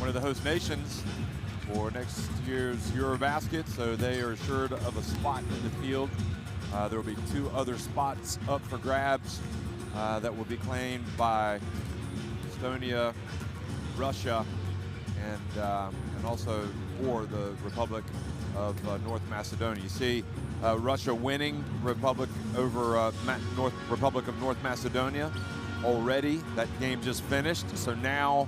one of the host nations for next year's EuroBasket, so they are assured of a spot in the field. There will be 2 other spots up for grabs that will be claimed by Estonia, Russia, and also for the Republic of North Macedonia. You see Russia winning Republic over Republic of North Macedonia already. That game just finished. So now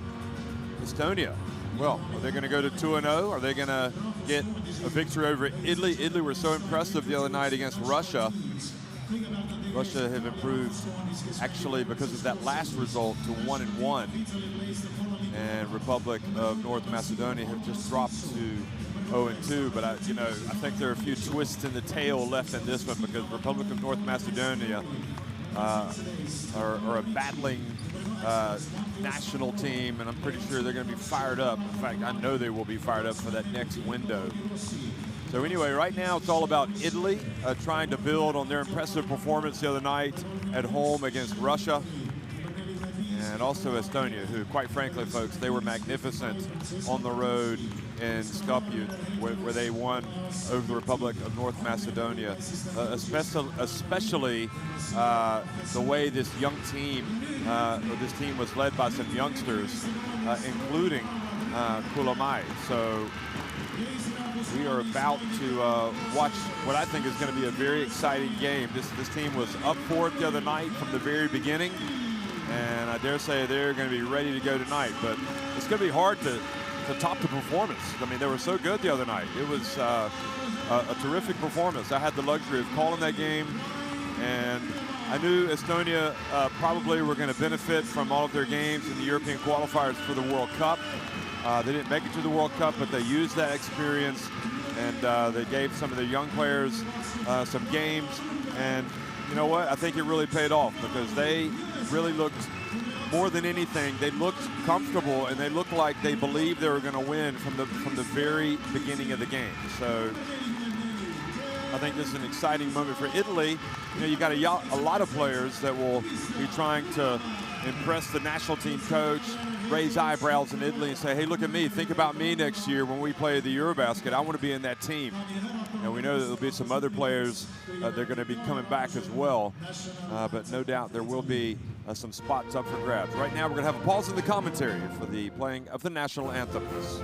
Estonia, well, are they going to go to 2-0? Are they going to get a victory over Italy? Italy were so impressive the other night against Russia. Russia have improved, actually, because of that last result, to 1-1. And Republic of North Macedonia have just dropped to 0-2. But I think there are a few twists in the tail left in this one, because Republic of North Macedonia are a battling national team, and I'm pretty sure they're going to be fired up. In fact, I know they will be fired up for that next window. So anyway, right now it's all about Italy trying to build on their impressive performance the other night at home against Russia. And also Estonia, who, quite frankly, folks, they were magnificent on the road in Skopje, where they won over the Republic of North Macedonia. Especially the way this young team, or this team was led by some youngsters, including Kulamai. So we are about to watch what I think is going to be a very exciting game. This team was up for it the other night from the very beginning, and I dare say they're going to be ready to go tonight. But it's going to be hard to top the performance. I mean, they were so good the other night. It was a terrific performance. I had the luxury of calling that game, and I knew Estonia probably were going to benefit from all of their games in the European qualifiers for the World Cup. They didn't make it to the World Cup, but they used that experience, and they gave some of their young players some games. And you know what? I think it really paid off, because they really looked, more than anything, they looked comfortable, and they looked like they believed they were going to win from the very beginning of the game. So I think this is an exciting moment for Italy. You know, you got a lot of players that will be trying to impress the national team coach, raise eyebrows in Italy and say, hey, look at me, think about me next year when we play the EuroBasket. I want to be in that team. And we know that there'll be some other players that are going to be coming back as well. But no doubt there will be some spots up for grabs. Right now we're going to have a pause in the commentary for the playing of the national anthems.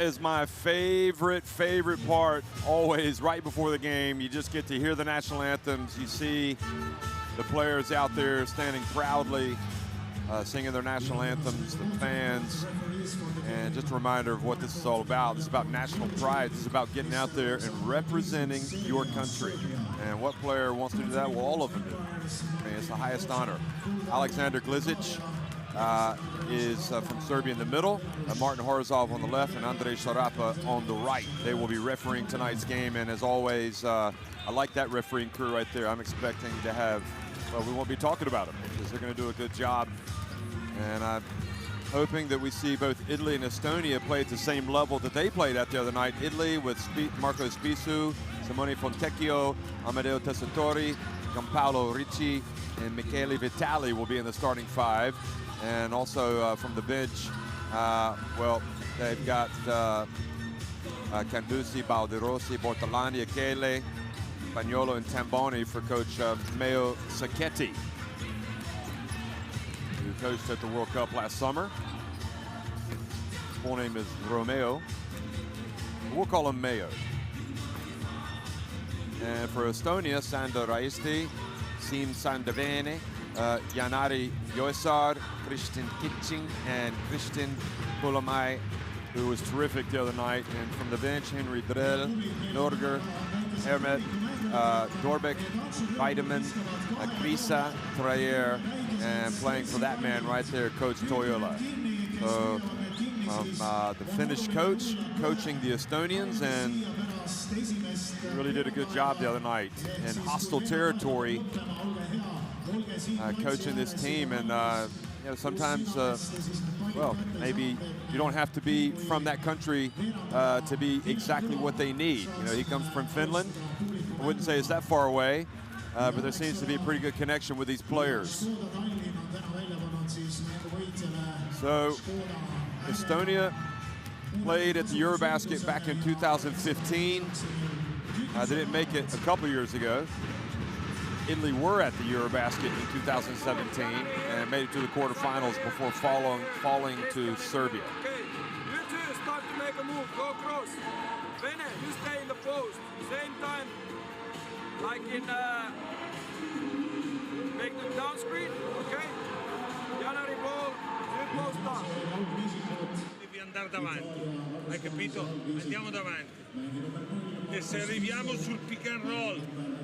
That is my favorite part, always right before the game. You just get to hear the national anthems. You see the players out there standing proudly, singing their national anthems, the fans, and just a reminder of what this is all about. This is about national pride. This is about getting out there and representing your country. And what player wants to do that? Well, all of them do. I mean, it's the highest honor. Alexander Glizic is from Serbia in the middle, Martin Horizov on the left, and Andrej Sarapa on the right. They will be refereeing tonight's game, and as always, I like that refereeing crew right there. I'm expecting to have, well, we won't be talking about them because they're going to do a good job. And I'm hoping that we see both Italy and Estonia play at the same level that they played at the other night. Italy with Marco Spisu, Simone Fontecchio, Amedeo Tessitore, Gianpaolo Ricci, and Michele Vitali will be in the starting five. And also from the bench, well, they've got Candusi, Balderossi, Bortolani, Achele, Spagnolo, and Tamboni for coach Mayo Sacchetti, who coached at the World Cup last summer. His full name is Romeo. We'll call him Mayo. And for Estonia, Sando Raisti, Sim Sandavene, Janari Joesar, Christian Kitching, and Christian Kulamai, who was terrific the other night. And from the bench, Henry Drell, Norger, Hermet, Dorbeck, Weidemann, Krisa, Trayer, and playing for that man right there, Coach Toyola. So the Finnish coach coaching the Estonians, and really did a good job the other night in hostile territory, coaching this team. And you know, sometimes, well, maybe you don't have to be from that country to be exactly what they need. You know, he comes from Finland. I wouldn't say it's that far away, but there seems to be a pretty good connection with these players. So Estonia played at the EuroBasket back in 2015. They didn't make it a couple years ago. Italy were at the EuroBasket in 2017 and made it to the quarterfinals before falling to Serbia. Okay, you two start to make a move, go cross. Vene, you stay in the post. Same time, like in, make the down screen, okay? Janari ball, you post up. Devi andare davanti, hai capito? Andiamo davanti. E se arriviamo sul pick and roll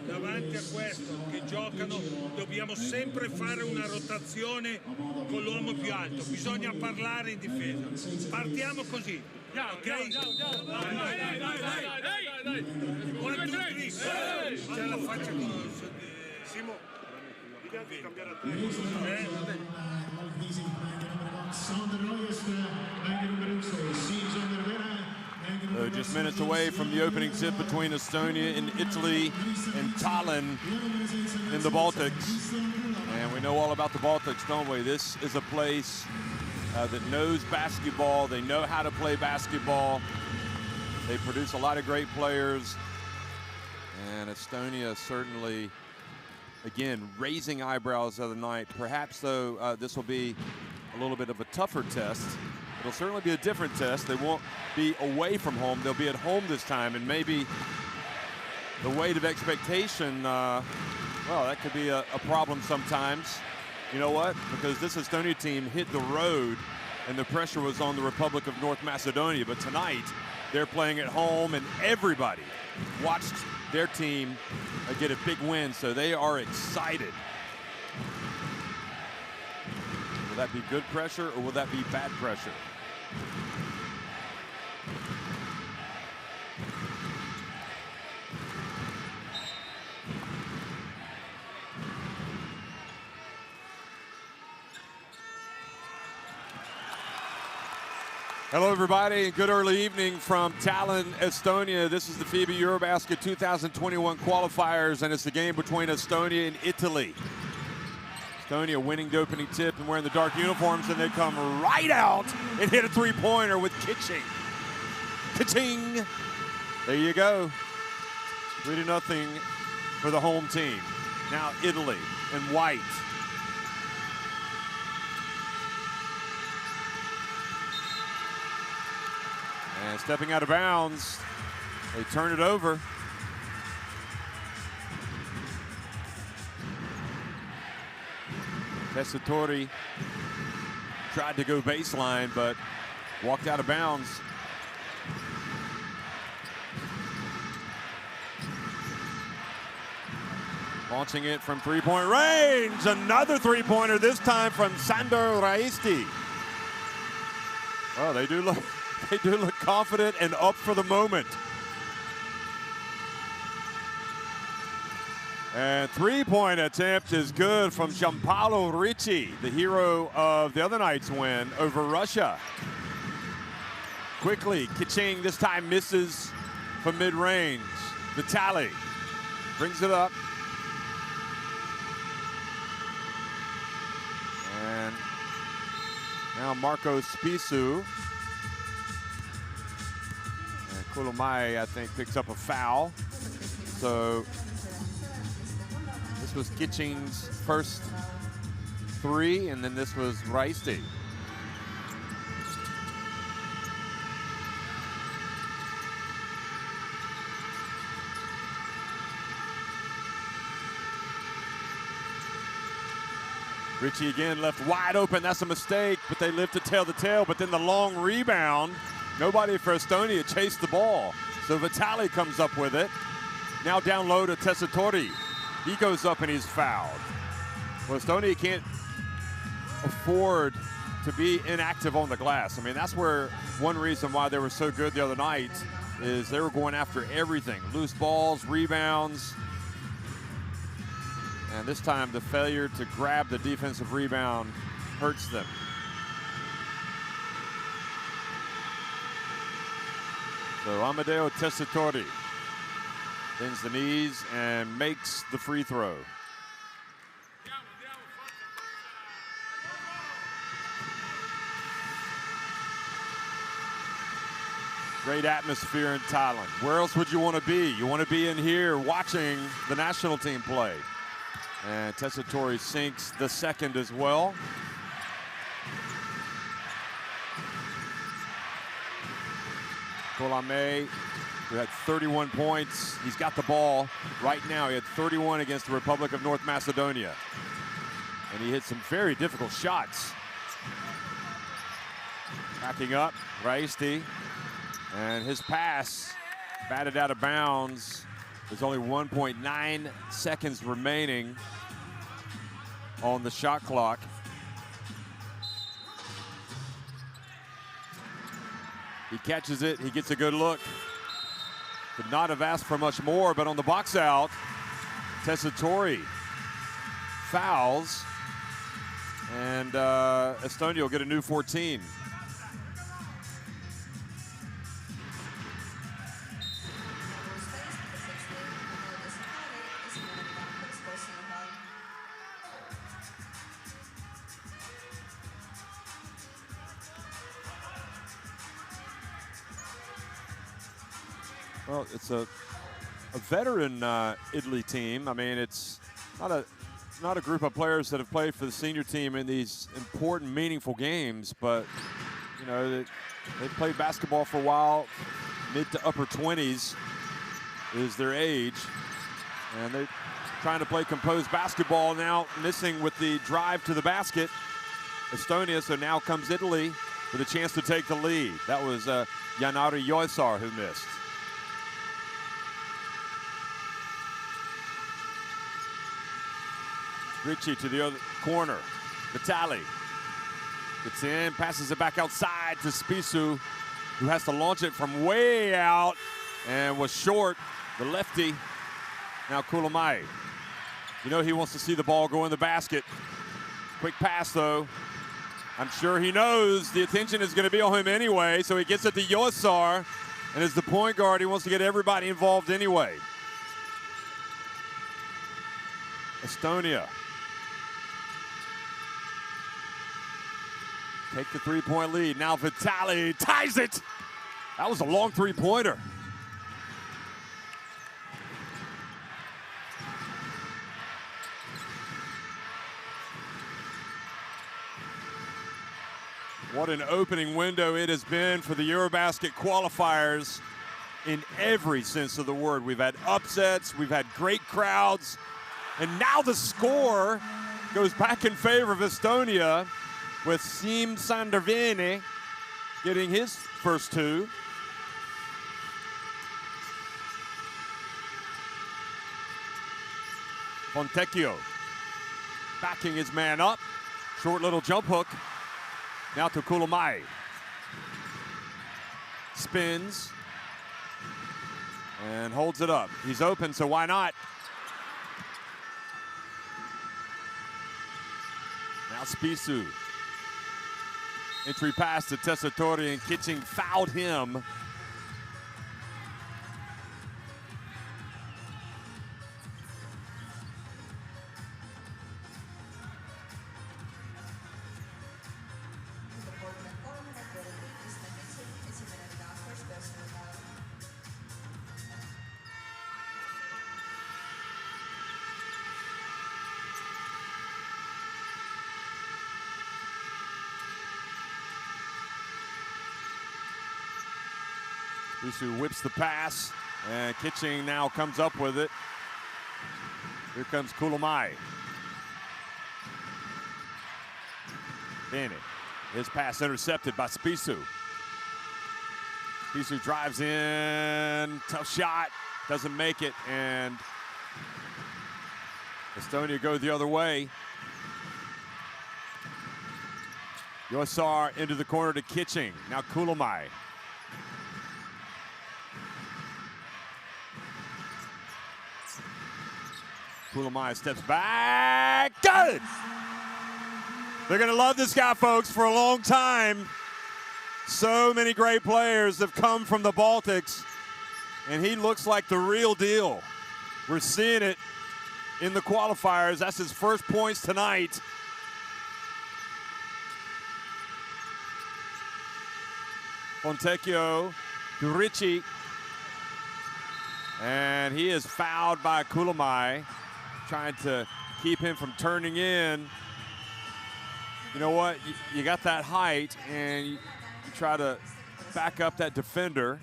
davanti a questo che giocano, dobbiamo sempre fare una rotazione con l'uomo più alto. Bisogna parlare in difesa. Partiamo così. Ok? Quando c'è la faccia con Simo. Devi cambiare a Just minutes away from the opening tip between Estonia and Italy and Tallinn in the Baltics. And we know all about the Baltics, don't we? This is a place that knows basketball. They know how to play basketball. They produce a lot of great players. And Estonia certainly, again, raising eyebrows the other night. Perhaps, though, this will be a little bit of a tougher test. It'll certainly be a different test. They won't be away from home. They'll be at home this time, and maybe the weight of expectation, well, that could be a problem sometimes. You know what? Because this Estonia team hit the road, and the pressure was on the Republic of North Macedonia. But tonight, they're playing at home, and everybody watched their team get a big win, so they are excited. Will that be good pressure, or will that be bad pressure? Hello, everybody, and good early evening from Tallinn, Estonia. This is the FIBA EuroBasket 2021 qualifiers, and it's the game between Estonia and Italy. Estonia winning the opening tip and wearing the dark uniforms, and they come right out and hit a three-pointer with Kitching. Kitching! There you go. 3-0 for the home team. Now Italy in white. And stepping out of bounds, they turn it over. Tessitore tried to go baseline, but walked out of bounds. Launching it from three-point range. Another three-pointer, this time from Sandor Raisti. Oh, they do look confident and up for the moment. And three-point attempt is good from Gianpaolo Ricci, the hero of the other night's win over Russia. Quickly, Kitching this time misses from mid-range. Vitali brings it up. And now Marco Spisu. And Kulumai, I think, picks up a foul. So this was Kitching's first three, and then this was Raisti. Ricci again left wide open. That's a mistake, but they live to tell the tale. But then the long rebound, nobody for Estonia chased the ball. So Vitali comes up with it. Now down low to Tessitore. He goes up and he's fouled. Well, Estonia can't afford to be inactive on the glass. I mean, that's where one reason why they were so good the other night is they were going after everything. Loose balls, rebounds. And this time the failure to grab the defensive rebound hurts them. So Amadeo Tessitore bends the knees and makes the free throw. Great atmosphere in Thailand. Where else would you want to be? You want to be in here watching the national team play. And Tessitore sinks the second as well. Colame, who had 31 points. He's got the ball right now. He had 31 against the Republic of North Macedonia. And he hit some very difficult shots. Backing up, Raisti. And his pass batted out of bounds. There's only 1.9 seconds remaining on the shot clock. He catches it, he gets a good look. Could not have asked for much more, but on the box out, Tessitore fouls, and Estonia will get a new 14. Well, it's a veteran Italy team. I mean, it's not a group of players that have played for the senior team in these important, meaningful games, but you know, they've played basketball for a while. Mid to upper 20s is their age, and they're trying to play composed basketball now, missing with the drive to the basket. Estonia, so now comes Italy with a chance to take the lead. That was Janari Joisar who missed. Ricci to the other corner. Vitali gets in, passes it back outside to Spisu, who has to launch it from way out and was short, the lefty. Now Kulumai. You know he wants to see the ball go in the basket. Quick pass though. I'm sure he knows the attention is going to be on him anyway, so he gets it to Joisar, and as the point guard, he wants to get everybody involved anyway. Estonia take the three-point lead. Now Vitali ties it. That was a long three-pointer. What an opening window it has been for the EuroBasket qualifiers in every sense of the word. We've had upsets, we've had great crowds, and now the score goes back in favor of Estonia with Siim Sanderveene getting his first two. Fontecchio backing his man up. Short little jump hook. Now to Kulamai. Spins and holds it up. He's open, so why not? Now Spisu. Entry pass to Tessitore, and Kitching fouled him. Spisu whips the pass, and Kitching now comes up with it. Here comes Kulamai. Bennett, his pass intercepted by Spisu. Spisu drives in, tough shot, doesn't make it, and Estonia go the other way. Yosar into the corner to Kitching, now Kulamai. Kulamai steps back, got it! They're gonna love this guy, folks, for a long time. So many great players have come from the Baltics, and he looks like the real deal. We're seeing it in the qualifiers. That's his first points tonight. Fontecchio to Ricci, and he is fouled by Kulamai, trying to keep him from turning in. You know what? You got that height, and you try to back up that defender.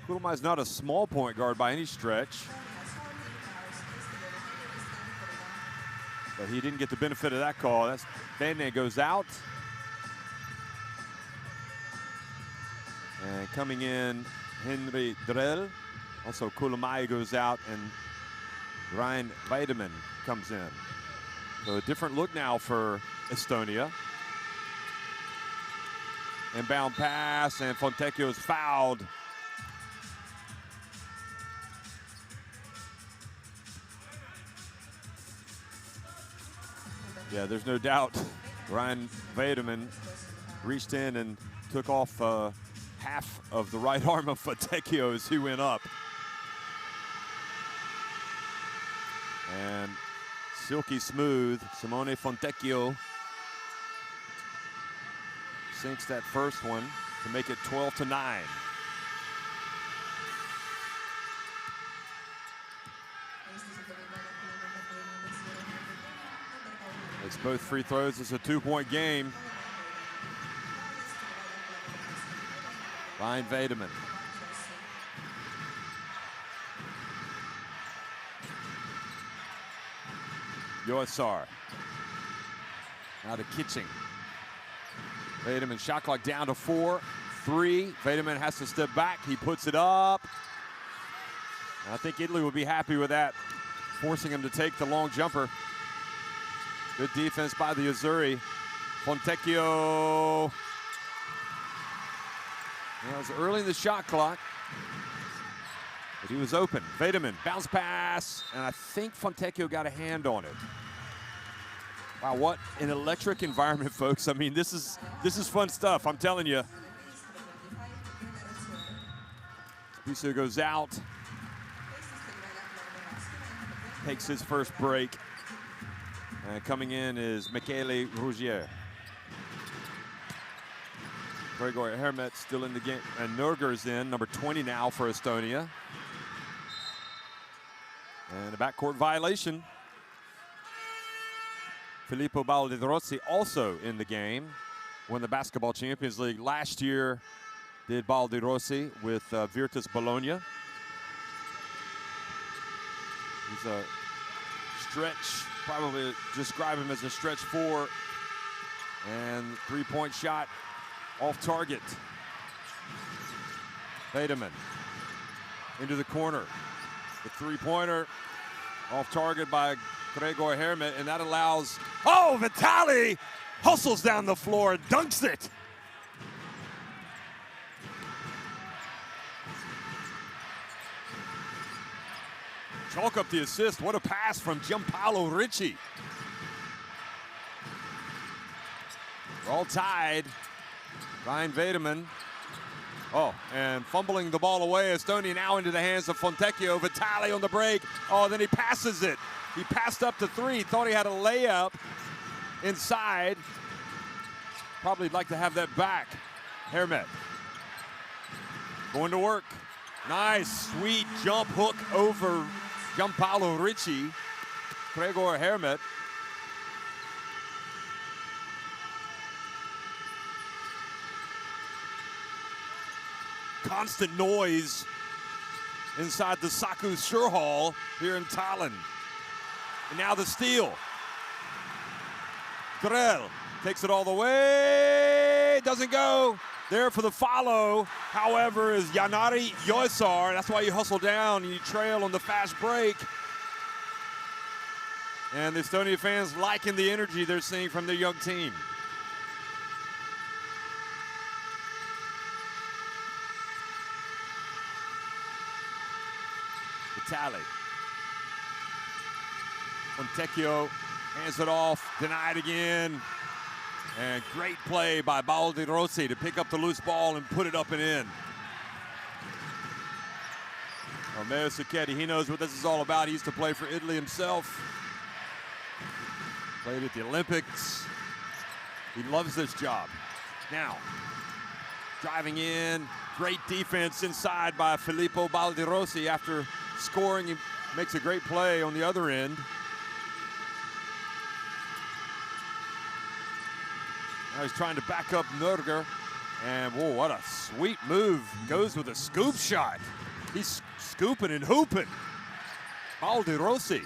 Kulamai's not a small point guard by any stretch, but he didn't get the benefit of that call. That's Vene goes out. And coming in, Henry Drell. Also, Kulamai goes out, and Ryan Weideman comes in. So a different look now for Estonia. Inbound pass, and Fontecchio is fouled. Yeah, there's no doubt Ryan Weideman reached in and took off half of the right arm of Fontecchio as he went up. And silky smooth, Simone Fontecchio sinks that first one to make it 12-9. It's both free throws. It's a 2-point game. Ryan Weideman. Yosar. Now to Kitching. Weideman shot clock down to 4-3. Weideman has to step back. He puts it up. And I think Italy will be happy with that, forcing him to take the long jumper. Good defense by the Azzurri. Fontecchio. It was early in the shot clock, but he was open. Weideman, bounce pass, and I think Fontecchio got a hand on it. Wow, what an electric environment, folks. I mean, this is fun stuff, I'm telling you. Spisu goes out, takes his first break, and coming in is Michele Rougier. Gregor Hermet still in the game, and Nurger's in, number 20 now for Estonia. And a backcourt violation. Filippo Baldirossi also in the game. Won the Basketball Champions League last year, did Baldirossi with Virtus Bologna. He's a stretch, probably describe him as a stretch 4. And three-point shot off target. Wiedemann into the corner. The three-pointer off target by Gregor Hermet, and that allows, oh, Vitali hustles down the floor and dunks it. Chalk up the assist. What a pass from Gianpaolo Ricci. We're all tied. Ryan Wiedemann. Oh, and fumbling the ball away. Estonia now into the hands of Fontecchio. Vitali on the break. Oh, then he passes it. He passed up to 3. Thought he had a layup inside. Probably like to have that back. Hermet going to work. Nice, sweet jump hook over Gianpaolo Ricci. Gregor Hermet. Constant noise inside the Saku Schur Hall here in Tallinn. And now the steal. Drell takes it all the way, doesn't go. There for the follow, however, is Janari Joisar. That's why you hustle down and you trail on the fast break. And the Estonia fans liking the energy they're seeing from their young team. Vitali. Fontecchio hands it off, denied again. And great play by Baldirossi to pick up the loose ball and put it up and in. Romeo Sacchetti, he knows what this is all about. He used to play for Italy himself. Played at the Olympics. He loves this job. Now, driving in, great defense inside by Filippo Baldirossi. After scoring, he makes a great play on the other end. Now he's trying to back up Nurger, and whoa, what a sweet move. Goes with a scoop shot. He's scooping and hooping. Baldirossi.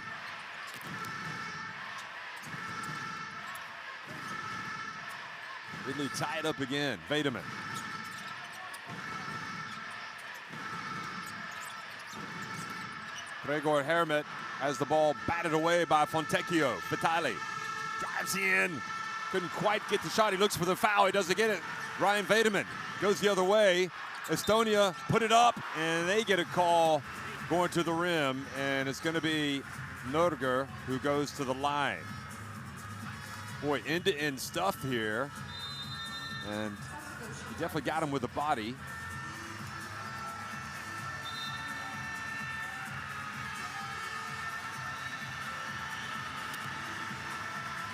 Italy tied up again. Wiedemann. Gregor Hermet has the ball batted away by Fontecchio. Vitali drives in. Couldn't quite get the shot. He looks for the foul. He doesn't get it. Ryan Wiedemann goes the other way. Estonia put it up, and they get a call going to the rim, and it's going to be Nurger who goes to the line. Boy, end-to-end stuff here, and he definitely got him with the body.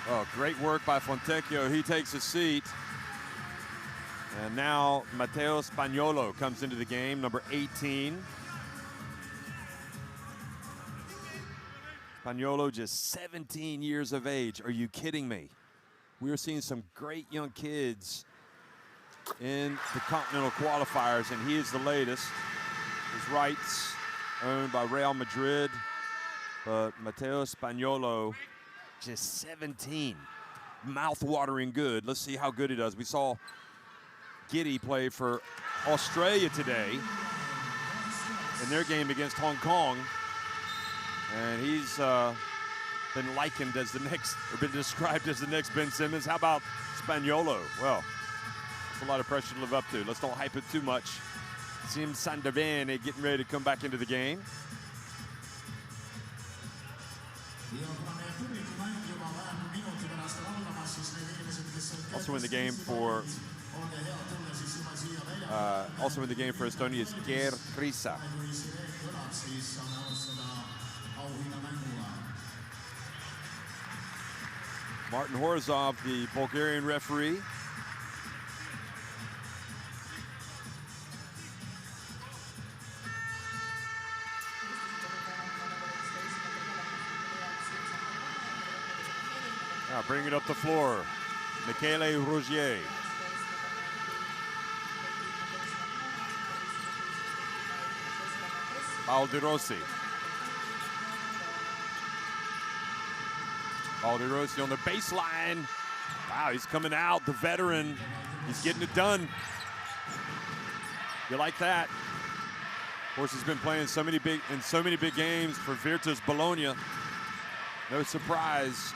Oh, great work by Fontecchio. He takes a seat. And now Matteo Spagnuolo comes into the game, number 18. Spagnuolo just 17 years of age. Are you kidding me? We are seeing some great young kids in the Continental Qualifiers, and he is the latest. His rights owned by Real Madrid, but Matteo Spagnuolo, just 17, mouth-watering good. Let's see how good he does. We saw Giddy play for Australia today in their game against Hong Kong, and he's been likened as the next, or been described as the next Ben Simmons. How about Spagnuolo? Well, that's a lot of pressure to live up to. Let's don't hype it too much. Sim Sandavene getting ready to come back into the game. Also in the game for Estonia is Ger Krisa. Martin Horizov, the Bulgarian referee. Now bring it up the floor. Michele Rogier. Baldi Rossi on the baseline. Wow, he's coming out, the veteran. He's getting it done. You like that? Of course, he's been playing in so many big games for Virtus Bologna. No surprise.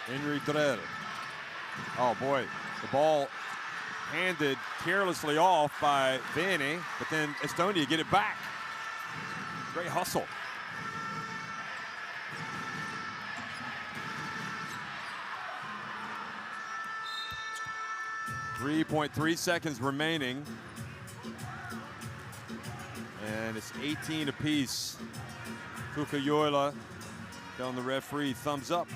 Henry Drell. Oh boy, the ball handed carelessly off by Vene, but then Estonia get it back. Great hustle. .3 seconds remaining. And it's 18 apiece. Tukayola telling the referee thumbs up.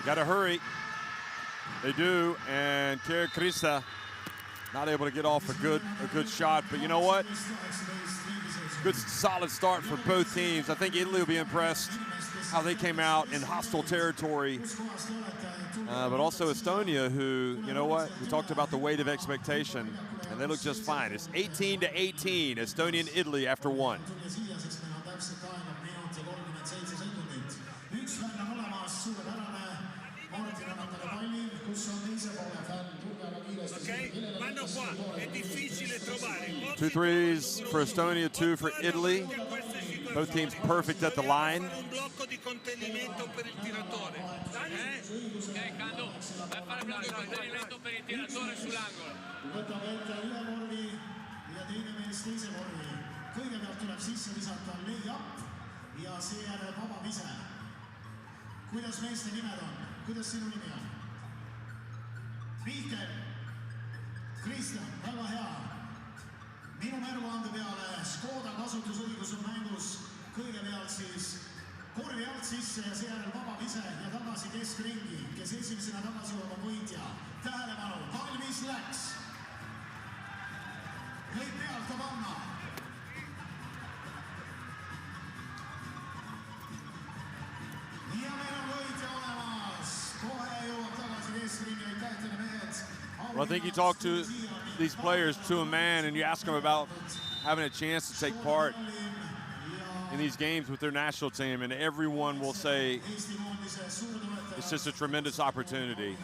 Gotta hurry. They do, and Kjer Krista not able to get off a good shot, but you know what? Good solid start for both teams. I think Italy will be impressed how they came out in hostile territory, but also Estonia, who, you know what? We talked about the weight of expectation, and they look just fine. It's 18-18, Estonia and Italy after one. Two threes for Estonia, 2 for Italy. Both teams perfect at the line. Kuidas meeste nimed on? Kuidas sinu nimi on? Mihkel, Kristjan, väga hea. Minu märguande peale Škoda kasutusõigus on mängus kõigepealt siis korvi alt sisse ja seejärel vaba vise ja tagasi keskringi, kes esimesena tagasi jõuab on võitja. Tähelepanu, valmis läks. Kõik pealt panna. Ja meil on võitja olemas. Kohe jõuab tagasi keskringi, aitäh teile mehed. Well, I think you talk to these players to a man and you ask them about having a chance to take part in these games with their national team, and everyone will say it's just a tremendous opportunity.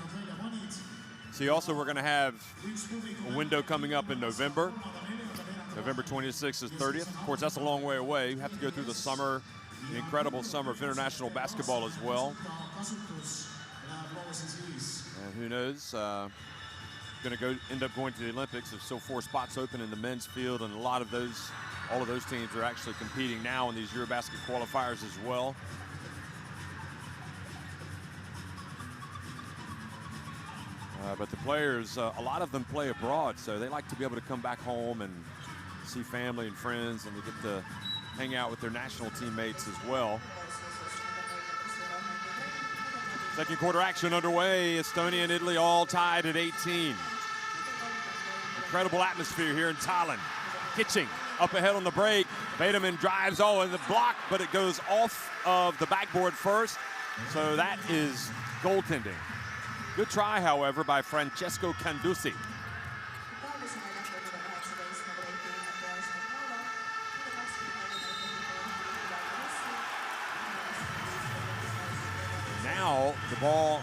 See, also we're going to have a window coming up in November. November 26th is 30th. Of course, that's a long way away. You have to go through the summer, the incredible summer of international basketball as well. And who knows? Going to end up going to the Olympics. There's still 4 spots open in the men's field, and all of those teams are actually competing now in these EuroBasket qualifiers as well. But the players, a lot of them play abroad, so they like to be able to come back home and see family and friends, and they get to hang out with their national teammates as well. Second quarter action underway. Estonia and Italy all tied at 18. Incredible atmosphere here in Tallinn. Kitching up ahead on the break. Vedeman drives in the block, but it goes off of the backboard first. So that is goaltending. Good try, however, by Francesco Candusi. Now the ball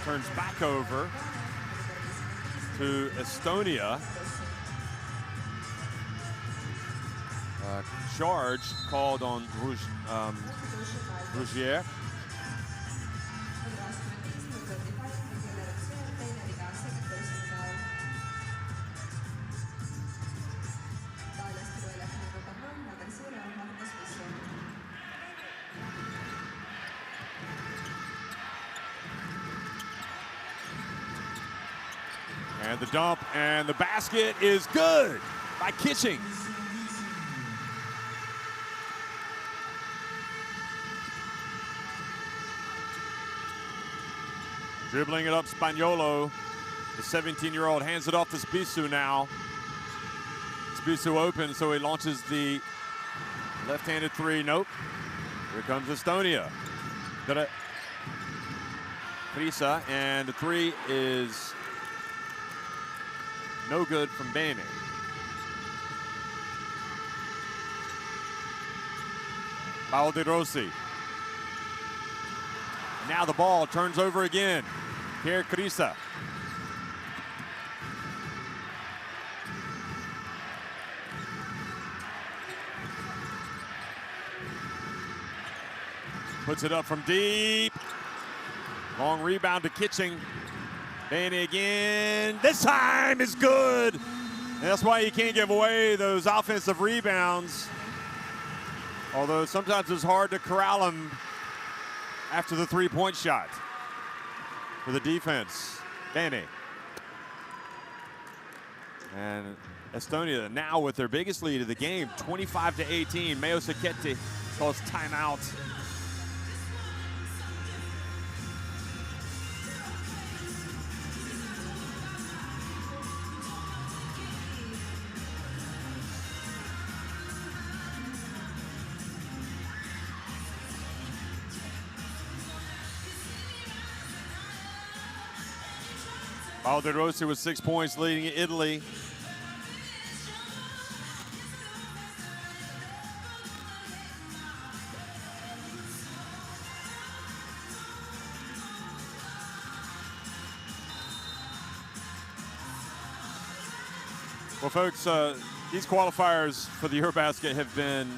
turns back over to Estonia. Charge called on Rougier. And the dump, and the basket is good. by Kitching. Dribbling it up, Spaniolo. The 17-year-old hands it off to Sbisu now. Sbisu open, so he launches the left-handed three. Nope. Here comes Estonia. Krisa, and the three is no good from Bene. Balderossi. Now the ball turns over again. Here, Krisa. Puts it up from deep. Long rebound to Kitching. Bene again. This time is good. And that's why you can't give away those offensive rebounds. Although sometimes it's hard to corral them after the three-point shot for the defense. Bene. And Estonia now with their biggest lead of the game, 25-18. Mayo Sacchetti calls timeout. Balderossi with 6 points, leading Italy. Well, folks, these qualifiers for the EuroBasket have been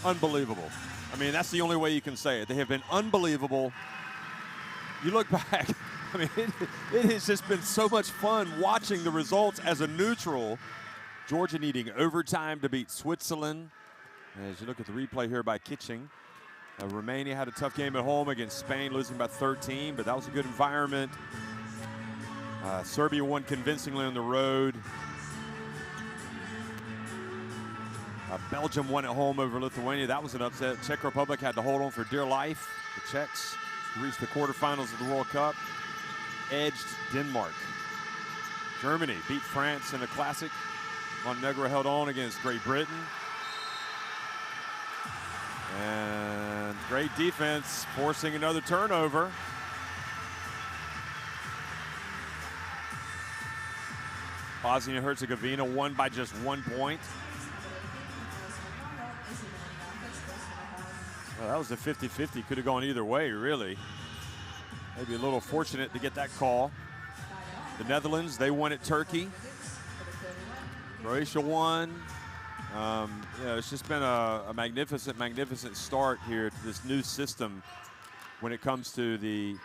unbelievable. I mean, that's the only way you can say it. They have been unbelievable. You look back, I mean, it has just been so much fun watching the results as a neutral. Georgia needing overtime to beat Switzerland. As you look at the replay here by Kitching, Romania had a tough game at home against Spain, losing by 13, but that was a good environment. Serbia won convincingly on the road. Belgium won at home over Lithuania. That was an upset. Czech Republic had to hold on for dear life. The Czechs reached the quarterfinals of the World Cup, edged Denmark. Germany beat France in a classic. Montenegro held on against Great Britain. And great defense, forcing another turnover. Bosnia-Herzegovina won by just 1 point. Well, that was a 50-50. Could have gone either way, really. Maybe a little fortunate to get that call. The Netherlands, they won at Turkey. Croatia won. It's just been a magnificent, magnificent start here to this new system when it comes to the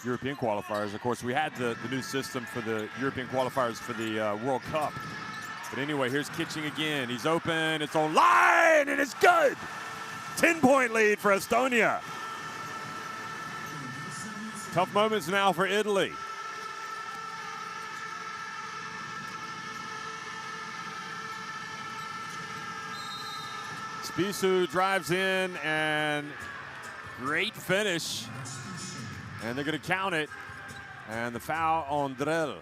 European qualifiers. Of course, we had the new system for the European qualifiers for the World Cup. But anyway, here's Kitching again. He's open, it's on line, and it's good. 10-point lead for Estonia. Tough moments now for Italy. Sbisu drives in, and great finish. And they're going to count it. And the foul on Drell.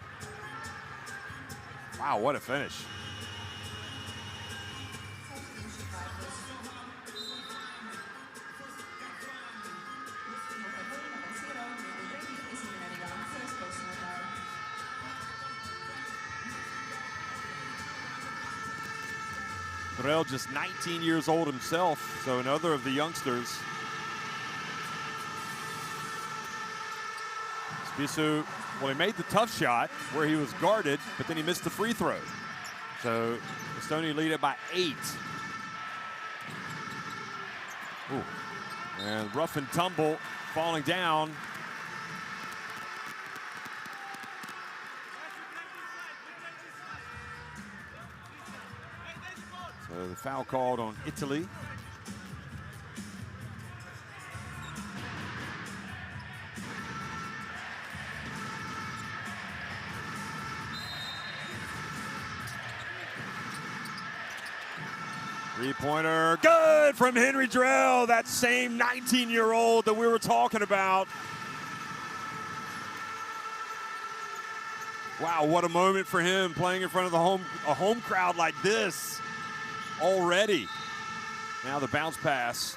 Wow, what a finish. Drell just 19 years old himself, so another of the youngsters. Sbisu, well, he made the tough shot where he was guarded, but then he missed the free throw. So Estonia lead it by 8. Ooh. And rough and tumble, falling down. So the foul called on Italy. Three-pointer, good from Henry Drell, that same 19-year-old that we were talking about. Wow, what a moment for him playing in front of a home crowd like this already. Now the bounce pass.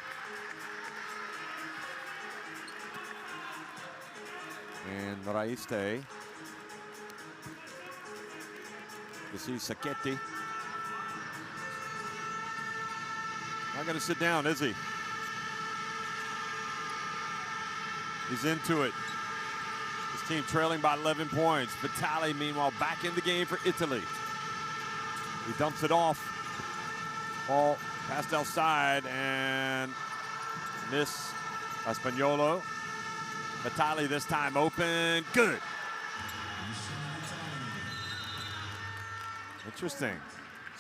And Raiste. You see Sacchetti. Not going to sit down, is he? He's into it. His team trailing by 11 points. Vitali, meanwhile, back in the game for Italy. He dumps it off. Ball passed outside and miss by Spagnolo. Vitali this time open. Good. Interesting.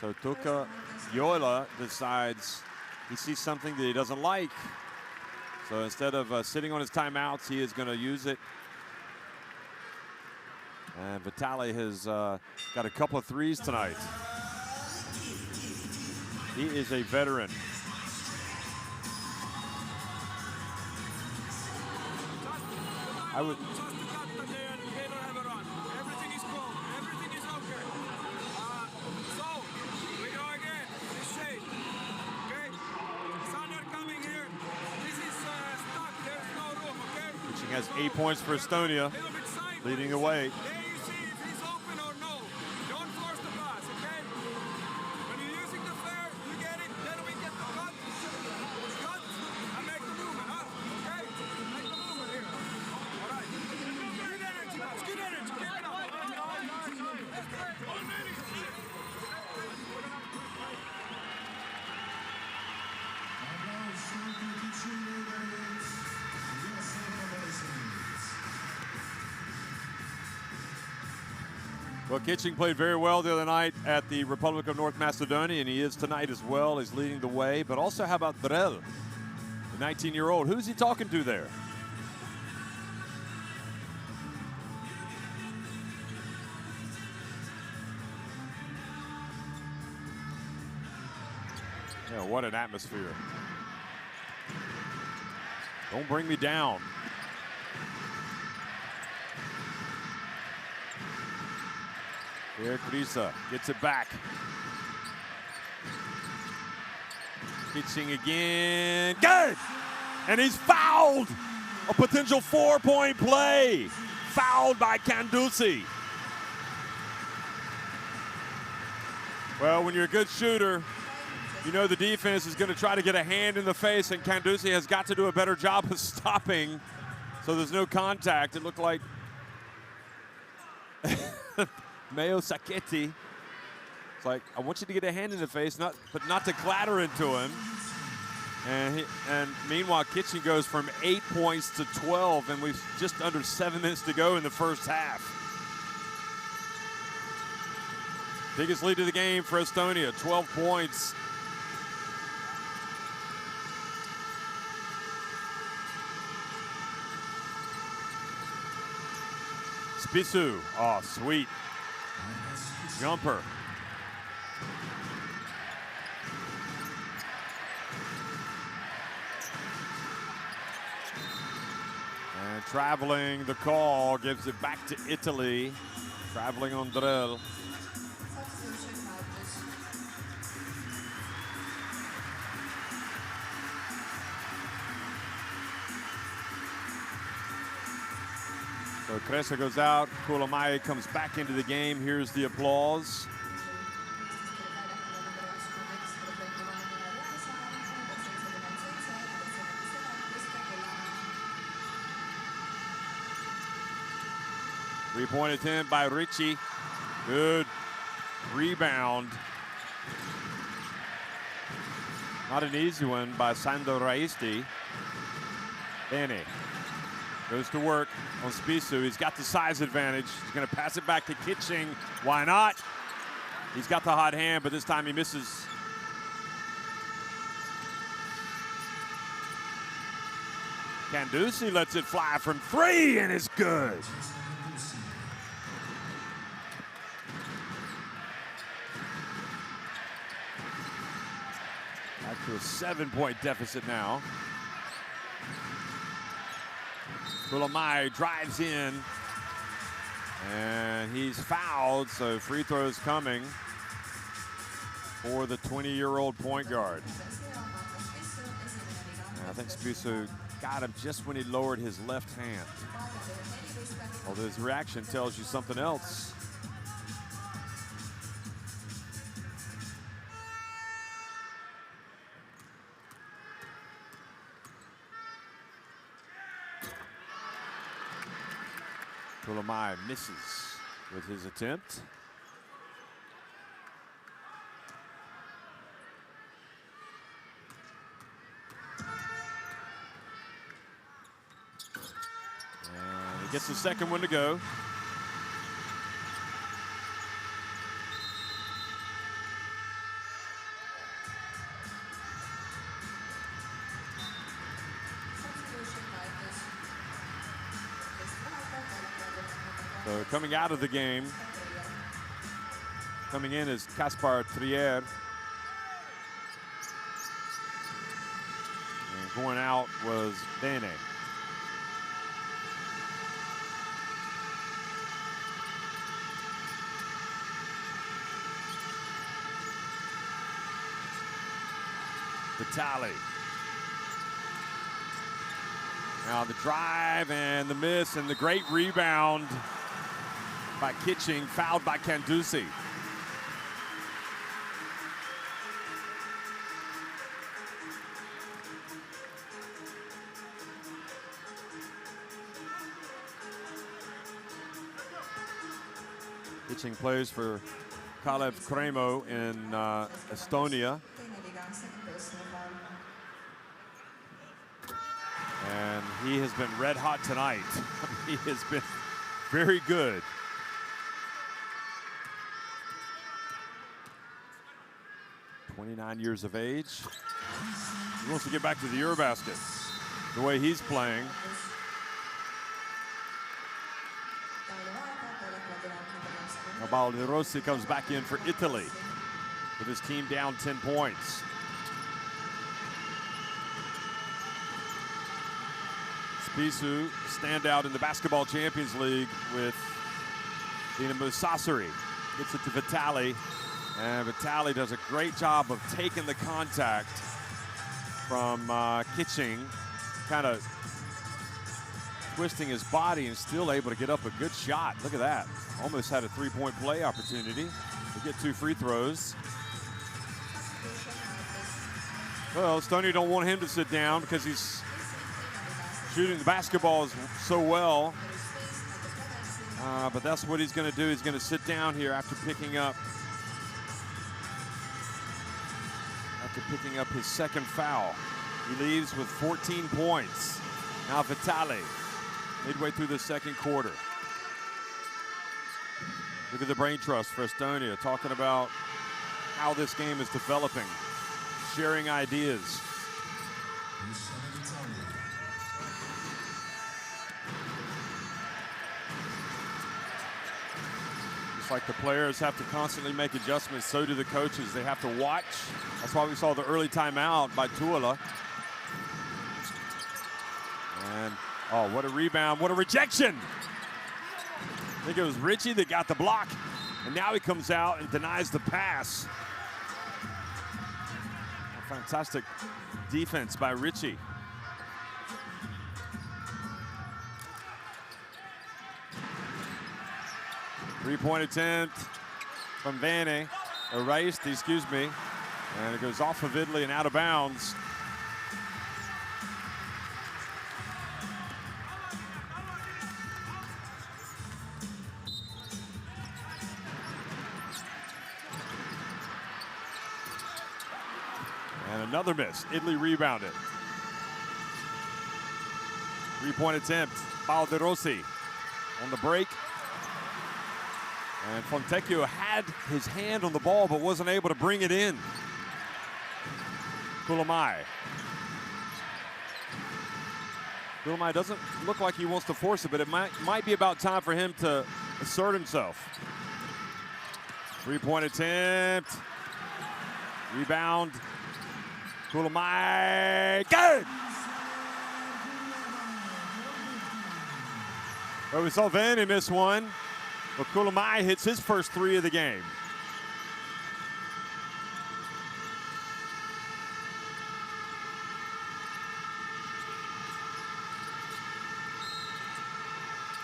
So Tuka Yola decides he sees something that he doesn't like. So instead of sitting on his timeouts, he is going to use it. And Vitali has got a couple of threes tonight. He is a veteran. I would. Has 8 points for Estonia, leading the way. Well, Kitching played very well the other night at the Republic of North Macedonia, and he is tonight as well. He's leading the way. But also, how about Drell, the 19-year-old? Who's he talking to there? Yeah, what an atmosphere. Don't bring me down. Here, Krisa gets it back. Kitching again. Good! And he's fouled! A potential 4-point play. Fouled by Canducci. Well, when you're a good shooter, you know the defense is going to try to get a hand in the face, and Canducci has got to do a better job of stopping, so there's no contact. It looked like Mayo Sacchetti. It's like, I want you to get a hand in the face, but not to clatter into him. And meanwhile, Kitchen goes from 8 points to 12, and we've just under 7 minutes to go in the first half. Biggest lead of the game for Estonia, 12 points. Spissu, oh, sweet. Jumper. And traveling the call, gives it back to Italy. Traveling on Drell. So Cresa goes out, Kulamai comes back into the game. Here's the applause. Three-point attempt by Ricci. Good rebound. Not an easy one by Sando Raisti. Bene goes to work on Spissu. He's got the size advantage. He's going to pass it back to Kitching. Why not? He's got the hot hand, but this time he misses. Canducci lets it fly from 3, and it's good. to a 7-point deficit now. Kulamai drives in, and he's fouled, so free throws coming for the 20-year-old point guard. And I think Spisu got him just when he lowered his left hand. Although his reaction tells you something else. Kulamai misses with his attempt. And he gets the second one to go. So coming out of the game, coming in is Kaspar Trier. And going out was Bene. Vitali. Now the drive and the miss and the great rebound by Kitching, fouled by Candusi. Kitching plays for Kalev Kremo in Estonia. And he has been red hot tonight. He has been very good. Years of age. He wants to get back to the EuroBasket. The way he's playing. Now Balderossi comes back in for Italy with his team down 10 points. Spisu standout in the Basketball Champions League with Dinamo Sassari. Gets it to Vitali. And Vitali does a great job of taking the contact from Kitching, kind of twisting his body and still able to get up a good shot. Look at that. Almost had a three-point play opportunity to get 2 free throws. Well, Estonia don't want him to sit down because he's shooting the basketball so well. But that's what he's going to do. He's going to sit down here after picking up his second foul. He leaves with 14 points. Now Vitali, midway through the second quarter. Look at the brain trust for Estonia, talking about how this game is developing, sharing ideas. Just like the players have to constantly make adjustments, so do the coaches. They have to watch. That's why we saw the early timeout by Tuola. And, oh, what a rebound, what a rejection. I think it was Richie that got the block, and now he comes out and denies the pass. A fantastic defense by Richie. Three-point attempt from Vane, erased, excuse me, and it goes off of Italy and out of bounds. And another miss. Italy rebounded. Three-point attempt. Balderossi on the break. And Fontecchio had his hand on the ball but wasn't able to bring it in. Kulamai. Kulamai doesn't look like he wants to force it, but it might be about time for him to assert himself. Three-point attempt. Rebound Kulamai, good! Well, we saw Vanny miss one, but Kulamai hits his first 3 of the game.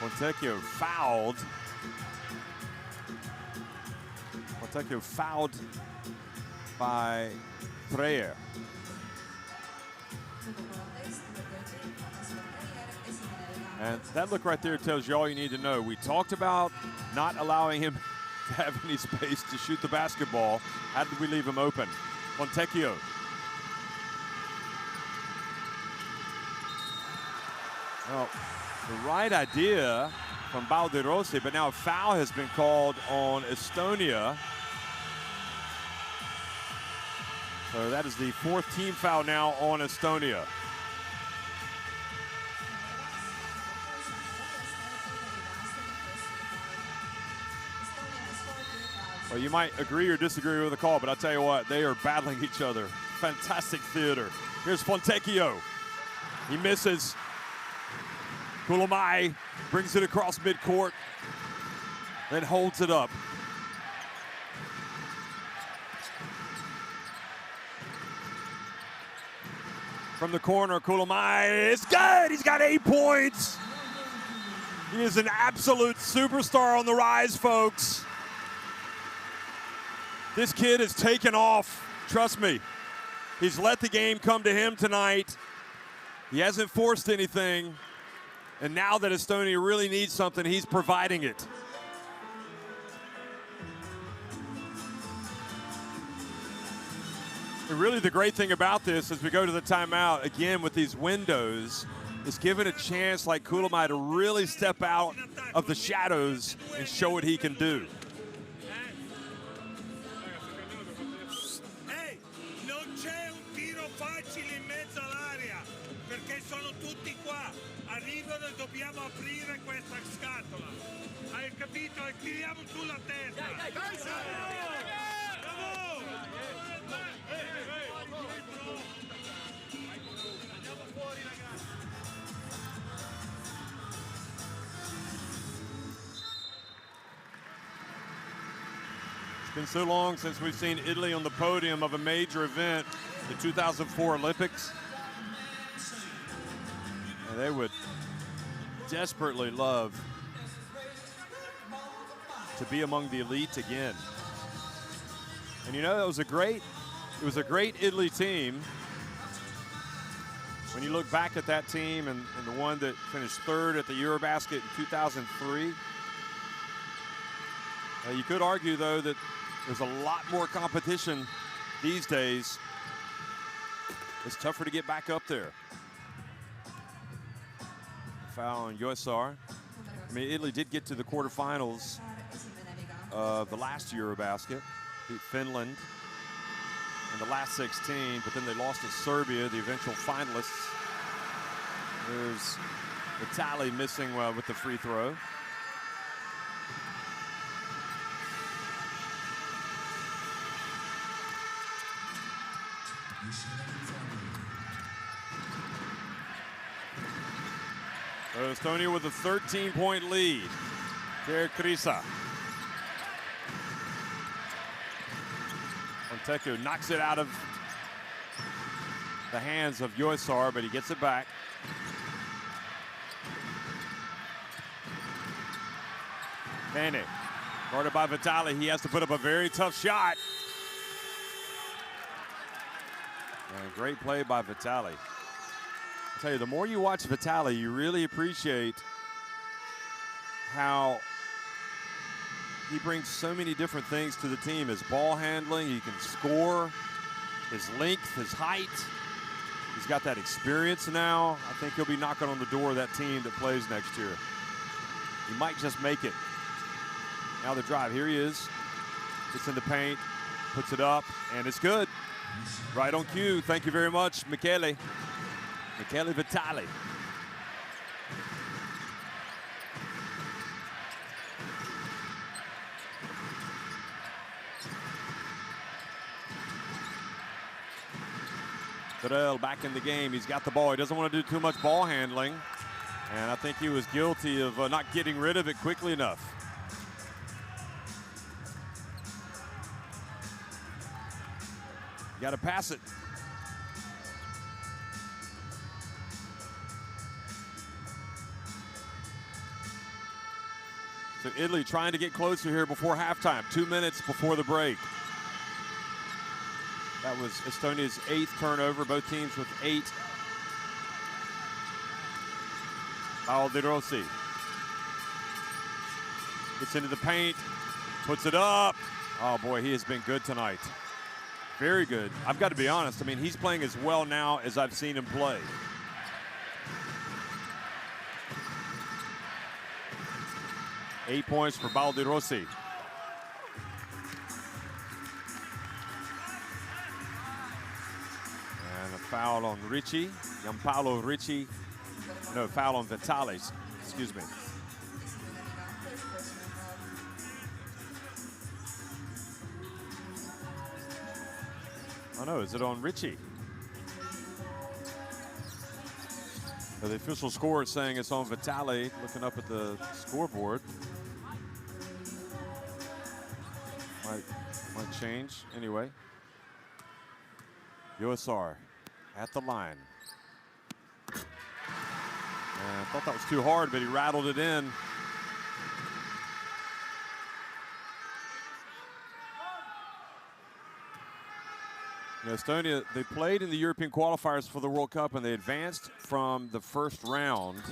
Fontecchio fouled. Fontecchio fouled by Preyer. And that look right there tells you all you need to know. We talked about not allowing him to have any space to shoot the basketball. How did we leave him open? Fontecchio. Well, the right idea from Balderossi, but now a foul has been called on Estonia. So that is the 4th team foul now on Estonia. Well, you might agree or disagree with the call, but I'll tell you what, they are battling each other. Fantastic theater. Here's Fontecchio. He misses. Kulamai brings it across midcourt, then holds it up. From the corner, Kulamai is good. He's got 8 points. He is an absolute superstar on the rise, folks. This kid has taken off. Trust me. He's let the game come to him tonight. He hasn't forced anything. And now that Estonia really needs something, he's providing it. And really the great thing about this as we go to the timeout, again with these windows, is given a chance like Kulamai to really step out of the shadows and show what he can do. Hey, non c'è un tiro facile in mezzo all'area, perché sono tutti qua. Arrivano e dobbiamo aprire questa scatola. Hai capito? E tiriamo sulla testa. Andiamo fuori, ragazzi. It's been so long since we've seen Italy on the podium of a major event, the 2004 Olympics. And they would desperately love to be among the elite again. And you know, it was a great Italy team. When you look back at that team and the one that finished 3rd at the EuroBasket in 2003, you could argue, though, that there's a lot more competition these days. It's tougher to get back up there. Foul on Joisar. I mean, Italy did get to the quarterfinals of the last EuroBasket, beat Finland in the last 16, but then they lost to Serbia, the eventual finalists. There's Italy missing with the free throw. Estonia with a 13-point lead. There, Krisa. Fontecchio knocks it out of the hands of Joisar, but he gets it back. Vane, guarded by Vitali. He has to put up a very tough shot. And great play by Vitali. I'll tell you, the more you watch Vitali, you really appreciate how he brings so many different things to the team. His ball handling, he can score, his length, his height. He's got that experience now. I think he'll be knocking on the door of that team that plays next year. He might just make it. Now the drive, here he is. Gets in the paint, puts it up, and it's good. Right on cue, thank you very much, Michele. Michele Vitali. Durrell back in the game. He's got the ball. He doesn't want to do too much ball handling. And I think he was guilty of not getting rid of it quickly enough. You got to pass it. So Italy trying to get closer here before halftime, 2 minutes before the break. That was Estonia's 8th turnover, both teams with 8. Aldirossi gets into the paint, puts it up. Oh boy, he has been good tonight. Very good. I've got to be honest, I mean, he's playing as well now as I've seen him play. Eight points for Baldirossi. And a foul on Ricci. Gianpaolo Ricci. No, foul on Vitalis. Excuse me. Oh no, is it on Ricci? So the official score is saying it's on Vitali, looking up at the scoreboard. Might change. Anyway. USR at the line. And I thought that was too hard, but he rattled it in. You know, Estonia, they played in the European qualifiers for the World Cup, and they advanced from the first round.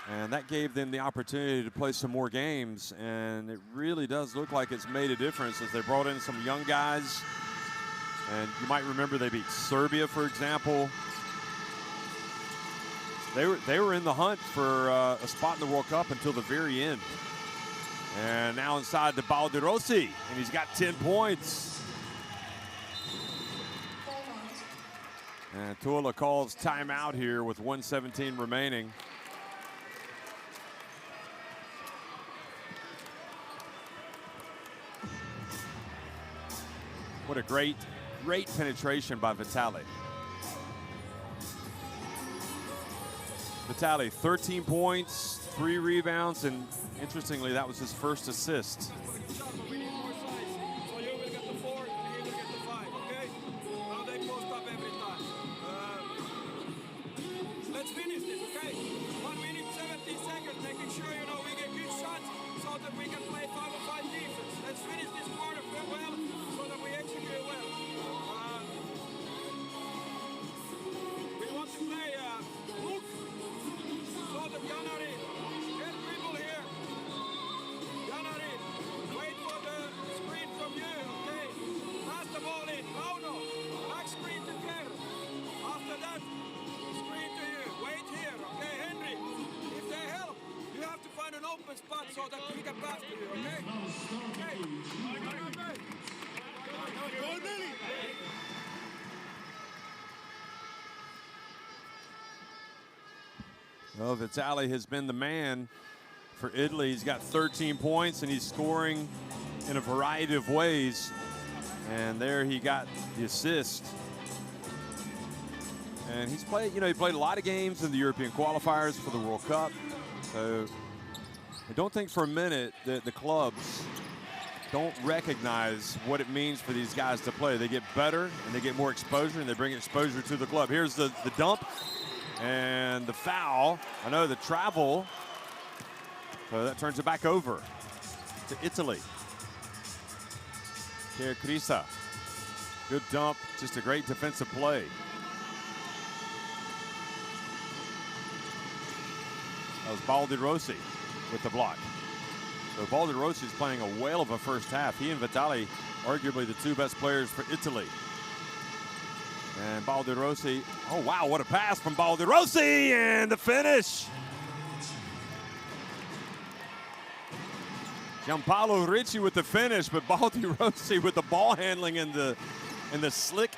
And that gave them the opportunity to play some more games, and it really does look like it's made a difference as they brought in some young guys. And you might remember they beat Serbia, for example. They were in the hunt for a spot in the World Cup until the very end. And now inside to Baldirossi, and he's got 10 points. And Tuola calls timeout here with 1:17 remaining. What a great penetration by Vitali. Vitali, 13 points, 3 rebounds, and interestingly, that was his first assist. Well, Vitali has been the man for Italy. He's got 13 points, and he's scoring in a variety of ways. And there he got the assist. And he's played, he played a lot of games in the European qualifiers for the World Cup. So I don't think for a minute that the clubs don't recognize what it means for these guys to play. They get better, and they get more exposure, and they bring exposure to the club. Here's the dump. And the foul, I know the travel, so that turns it back over to Italy. Pierre Crisa, good dump, just a great defensive play. That was Baldirossi with the block. So Baldirossi is playing a whale of a first half. He and Vitali, arguably the 2 best players for Italy. And Baldirossi, oh wow, what a pass from Baldirossi, and the finish. Gianpaolo Ricci with the finish, but Baldirossi with the ball handling and the slick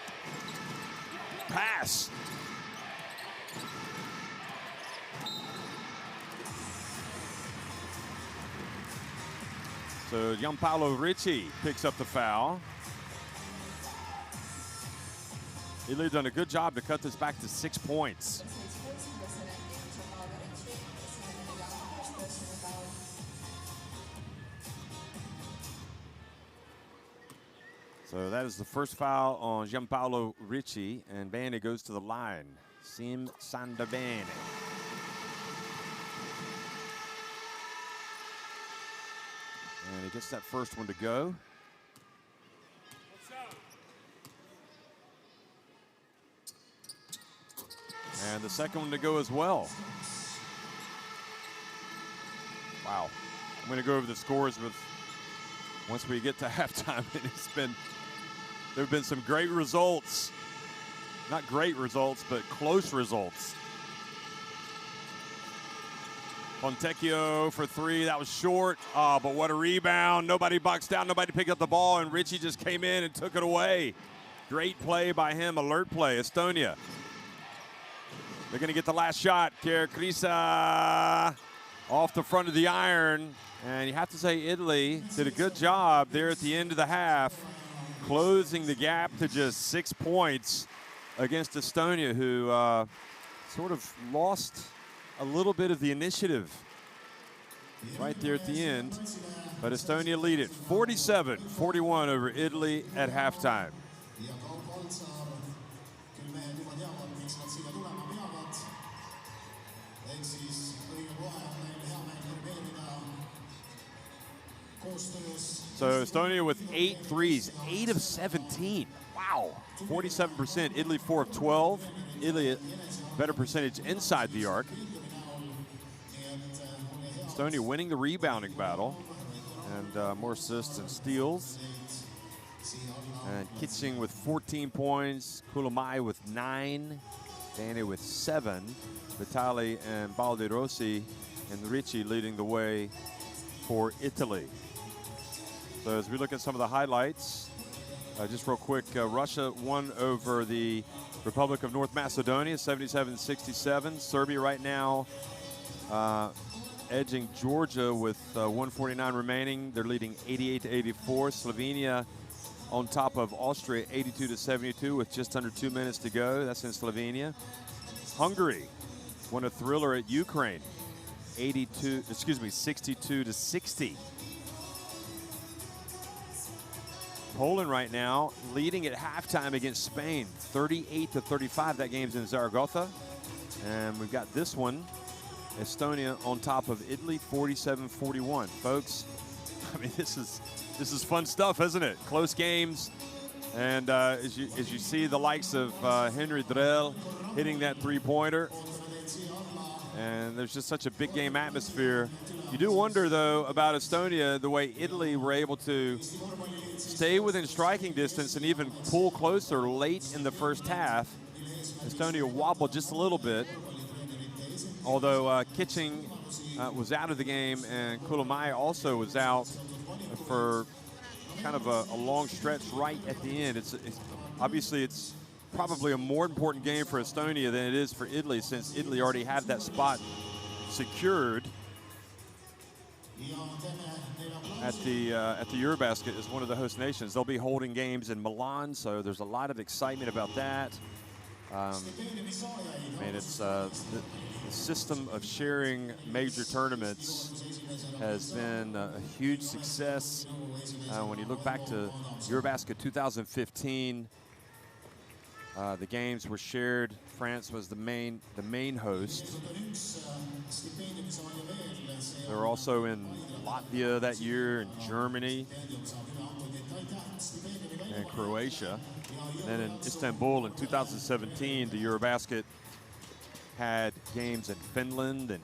pass. So Gianpaolo Ricci picks up the foul. Italy done a good job to cut this back to 6 points. So that is the first foul on Gianpaolo Ricci, and Bene goes to the line. Sim Sandabene. And he gets that first one to go. And the second one to go as well. Wow. I'm going to go over the scores once we get to halftime. And there have been some great results. Not great results, but close results. Fontecchio for 3, that was short. But what a rebound. Nobody boxed down, nobody picked up the ball, and Ricci just came in and took it away. Great play by him, alert play, Estonia. They're gonna get the last shot. Krisa off the front of the iron. And you have to say Italy did a good job there at the end of the half, closing the gap to just 6 points against Estonia, who sort of lost a little bit of the initiative right there at the end. But Estonia lead it 47-41 over Italy at halftime. So Estonia with 8 threes, 8 of 17. Wow, 47%. Italy 4 of 12. Italy a better percentage inside the arc. Estonia winning the rebounding battle, and more assists and steals. And Kitching with 14 points, Kulamai with 9, Bene with 7, Vitali and Balderossi and Ricci leading the way for Italy. So as we look at some of the highlights, just real quick, Russia won over the Republic of North Macedonia, 77-67. Serbia right now edging Georgia with 149 remaining. They're leading 88-84. Slovenia on top of Austria, 82-72 with just under 2 minutes to go. That's in Slovenia. Hungary won a thriller at Ukraine, 62-60. Poland right now leading at halftime against Spain, 38-35. That game's in Zaragoza. And we've got this one, Estonia on top of Italy, 47-41. Folks, I mean, this is fun stuff, isn't it? Close games. And as you see the likes of Henry Drell hitting that three-pointer, and there's just such a big game atmosphere. You do wonder, though, about Estonia, the way Italy were able to stay within striking distance and even pull closer late in the first half. Estonia wobbled just a little bit, although Kitching was out of the game, and Kulamai also was out for kind of a long stretch right at the end. It's obviously it's probably a more important game for Estonia than it is for Italy, since Italy already had that spot secured at the EuroBasket as one of the host nations. They'll be holding games in Milan, so there's a lot of excitement about that. I mean, it's the system of sharing major tournaments has been a huge success. When you look back to EuroBasket 2015, the games were shared. France was the main host. They were also in Latvia that year, and Germany, and Croatia. And then in Istanbul in 2017, the EuroBasket had games in Finland and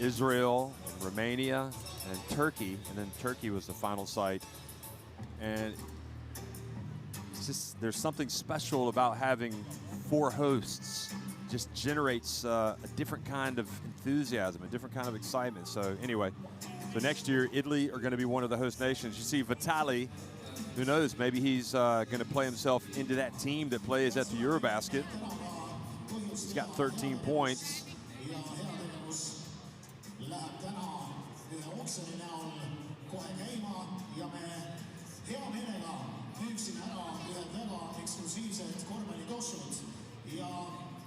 Israel and Romania and Turkey, and then Turkey was the final site. And it's just, there's something special about having 4 hosts. Just generates a different kind of enthusiasm, a different kind of excitement. So anyway, so next year Italy are going to be one of the host nations. You see Vitali, who knows, maybe he's going to play himself into that team that plays at the EuroBasket. He's got 13 points. müüksime ära ühed väga eksklusiivsed korvpallitossud ja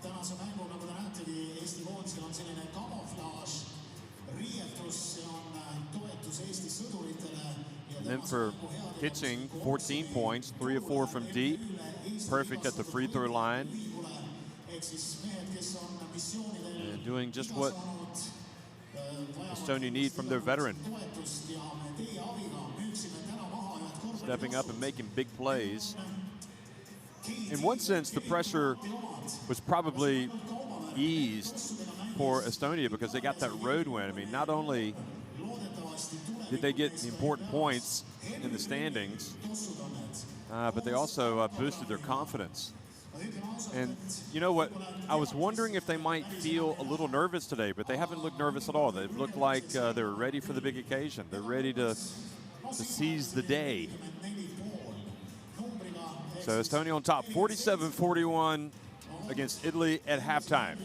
tänase mängu, nagu te näetegi, Eesti koondisel on selline kamoflaaž riietus, see on toetus Eesti sõduritele. And then for pitching, 14 points, 3 of 4 from deep, perfect at the free throw line. And doing just what Estonia need from their veteran. Stepping up and making big plays. In one sense, the pressure was probably eased for Estonia because they got that road win. I mean, not only did they get the important points in the standings, but they also boosted their confidence. And you know what? I was wondering if they might feel a little nervous today, but they haven't looked nervous at all. They've looked like they're ready for the big occasion. They're ready to seize the day. So Estonia on top, 47-41 against Italy at halftime.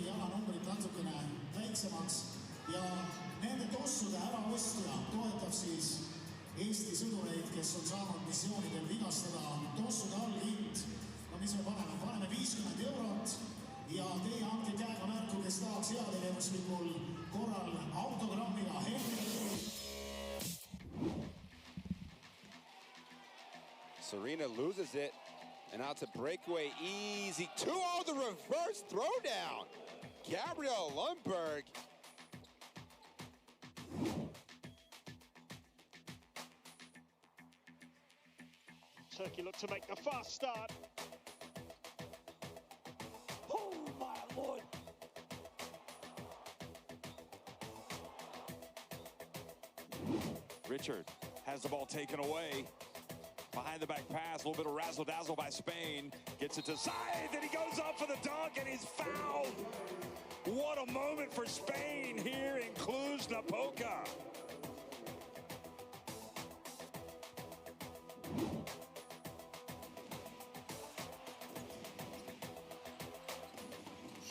Eesti sõdureid, kes on saanud missioonidel vigastada, tossude allhind, no mis me paneme 50 eurot ja teie andke käega märku, kes tahaks heategevuslikul korral autogrammiga Serena loses it, and out to breakaway, easy 2-0, the reverse throwdown. Gabriel Lundberg. Turkey look to make the fast start. Oh my Lord. Richard has the ball taken away. Behind the back pass, a little bit of razzle-dazzle by Spain. Gets it to Zayed, and he goes up for the dunk, and he's fouled. What a moment for Spain here in Cluj-Napoca.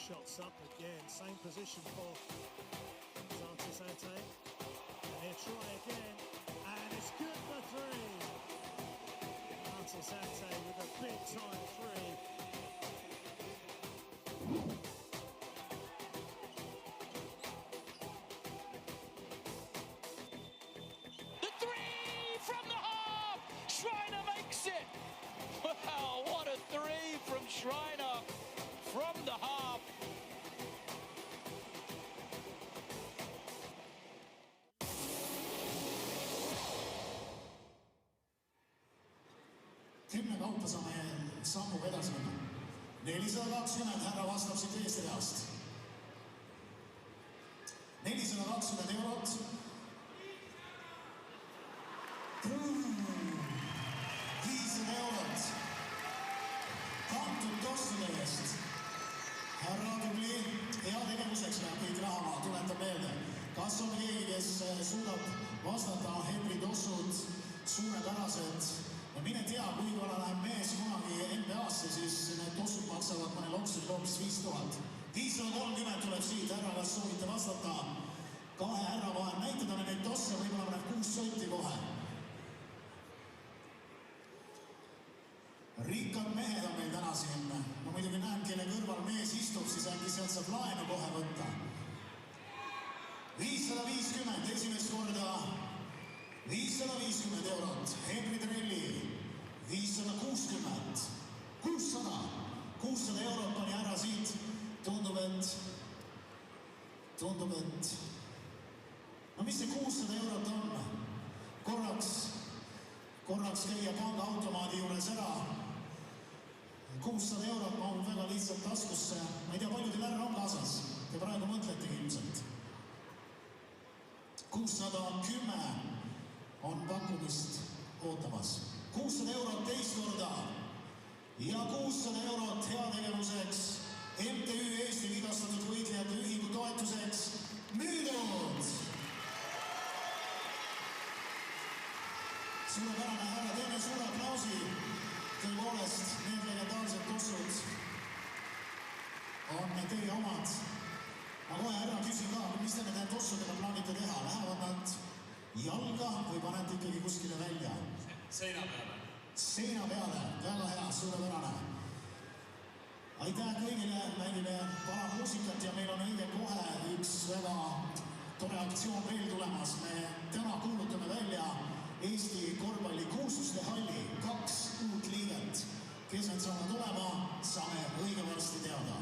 Shots up again, same position for Sante. And he'll try again, and it's good for three. Sante with a big time three. The three from the half! Schreiner makes it! Wow, what a three from Schreiner from the half. Kümne kaupa saame sammu edasi minna. 420, härra vastab siit eestreast. 420 eurot. 500 eurot. Kantud tossude eest. Härra tubli, heategevuseks läheb kõik raha maha, tuletan meelde. Kas on keegi, kes suudab vastata Henri tossud suurepärased? Ja mine tea, kui kuna läheb mees kunagi NBA-sse, siis need tossud maksavad mõne loksud hoopis 5000. 530 tuleb siit, härra, kas soovite vastata? Kahe härra vahel näitada neid tosse, võib-olla paneb 6 sotti kohe. Rikkad mehed on meil täna siin. Ma muidugi näen, kelle kõrval mees istub, siis äkki sealt saab laenu kohe võtta. 550 esimest korda. 550 eurot, Henri Trelli, 560, 600 eurot pani ära siit, tundub, et, no mis see 600 eurot on? Korraks käia pangaautomaadi juures ära, 600 eurot mahub väga lihtsalt taskusse, ma ei tea, palju teil ära on kaasas, te praegu mõtletegi ilmselt. 610 on pakkumist ootamas. 600 eurot teist korda ja 600 eurot heategevuseks MTÜ Eesti vigastatud võitlejate ühingu toetuseks müüdud. Suurepärane, härra, teeme suure aplausi. Tõepoolest, need legendaarsed tossud on teie omad. Ma kohe härra küsin ka, mis te nende tossudega plaanite teha? Lähevad nad jalga või panete ikkagi kuskile välja? Seina peale. seina peale, väga hea, suurepärane. Aitäh kõigile, mängime vana muusikat ja meil on õige kohe üks väga tore aktsioon veel tulemas. Me täna kuulutame välja Eesti korvpalli kuulsuste halli 2 uut liiget. Kes need saavad olema, saame õige varsti teada.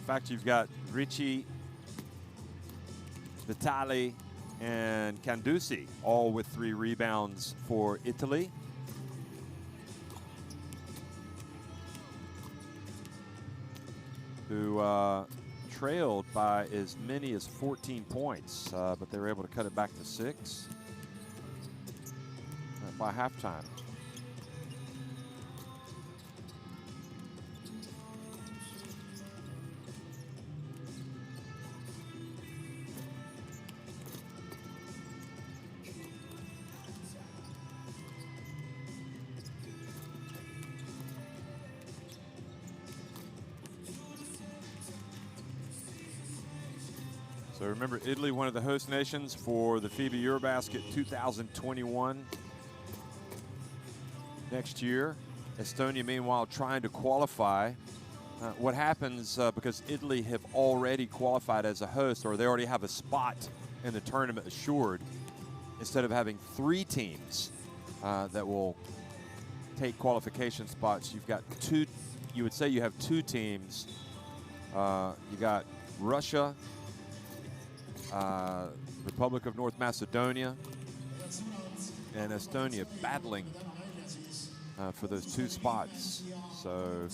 In fact, you've got Ricci, Vitali, and Candusi, all with 3 rebounds for Italy. Who trailed by as many as 14 points, but they were able to cut it back to 6 by halftime. So remember, Italy, one of the host nations for the FIBA EuroBasket 2021 next year. Estonia, meanwhile, trying to qualify. What happens, because Italy have already qualified as a host, or they already have a spot in the tournament assured, instead of having 3 teams that will take qualification spots, you've got 2, you would say you have 2 teams. You got Russia, Republic of North Macedonia, and Estonia battling for those 2 spots. So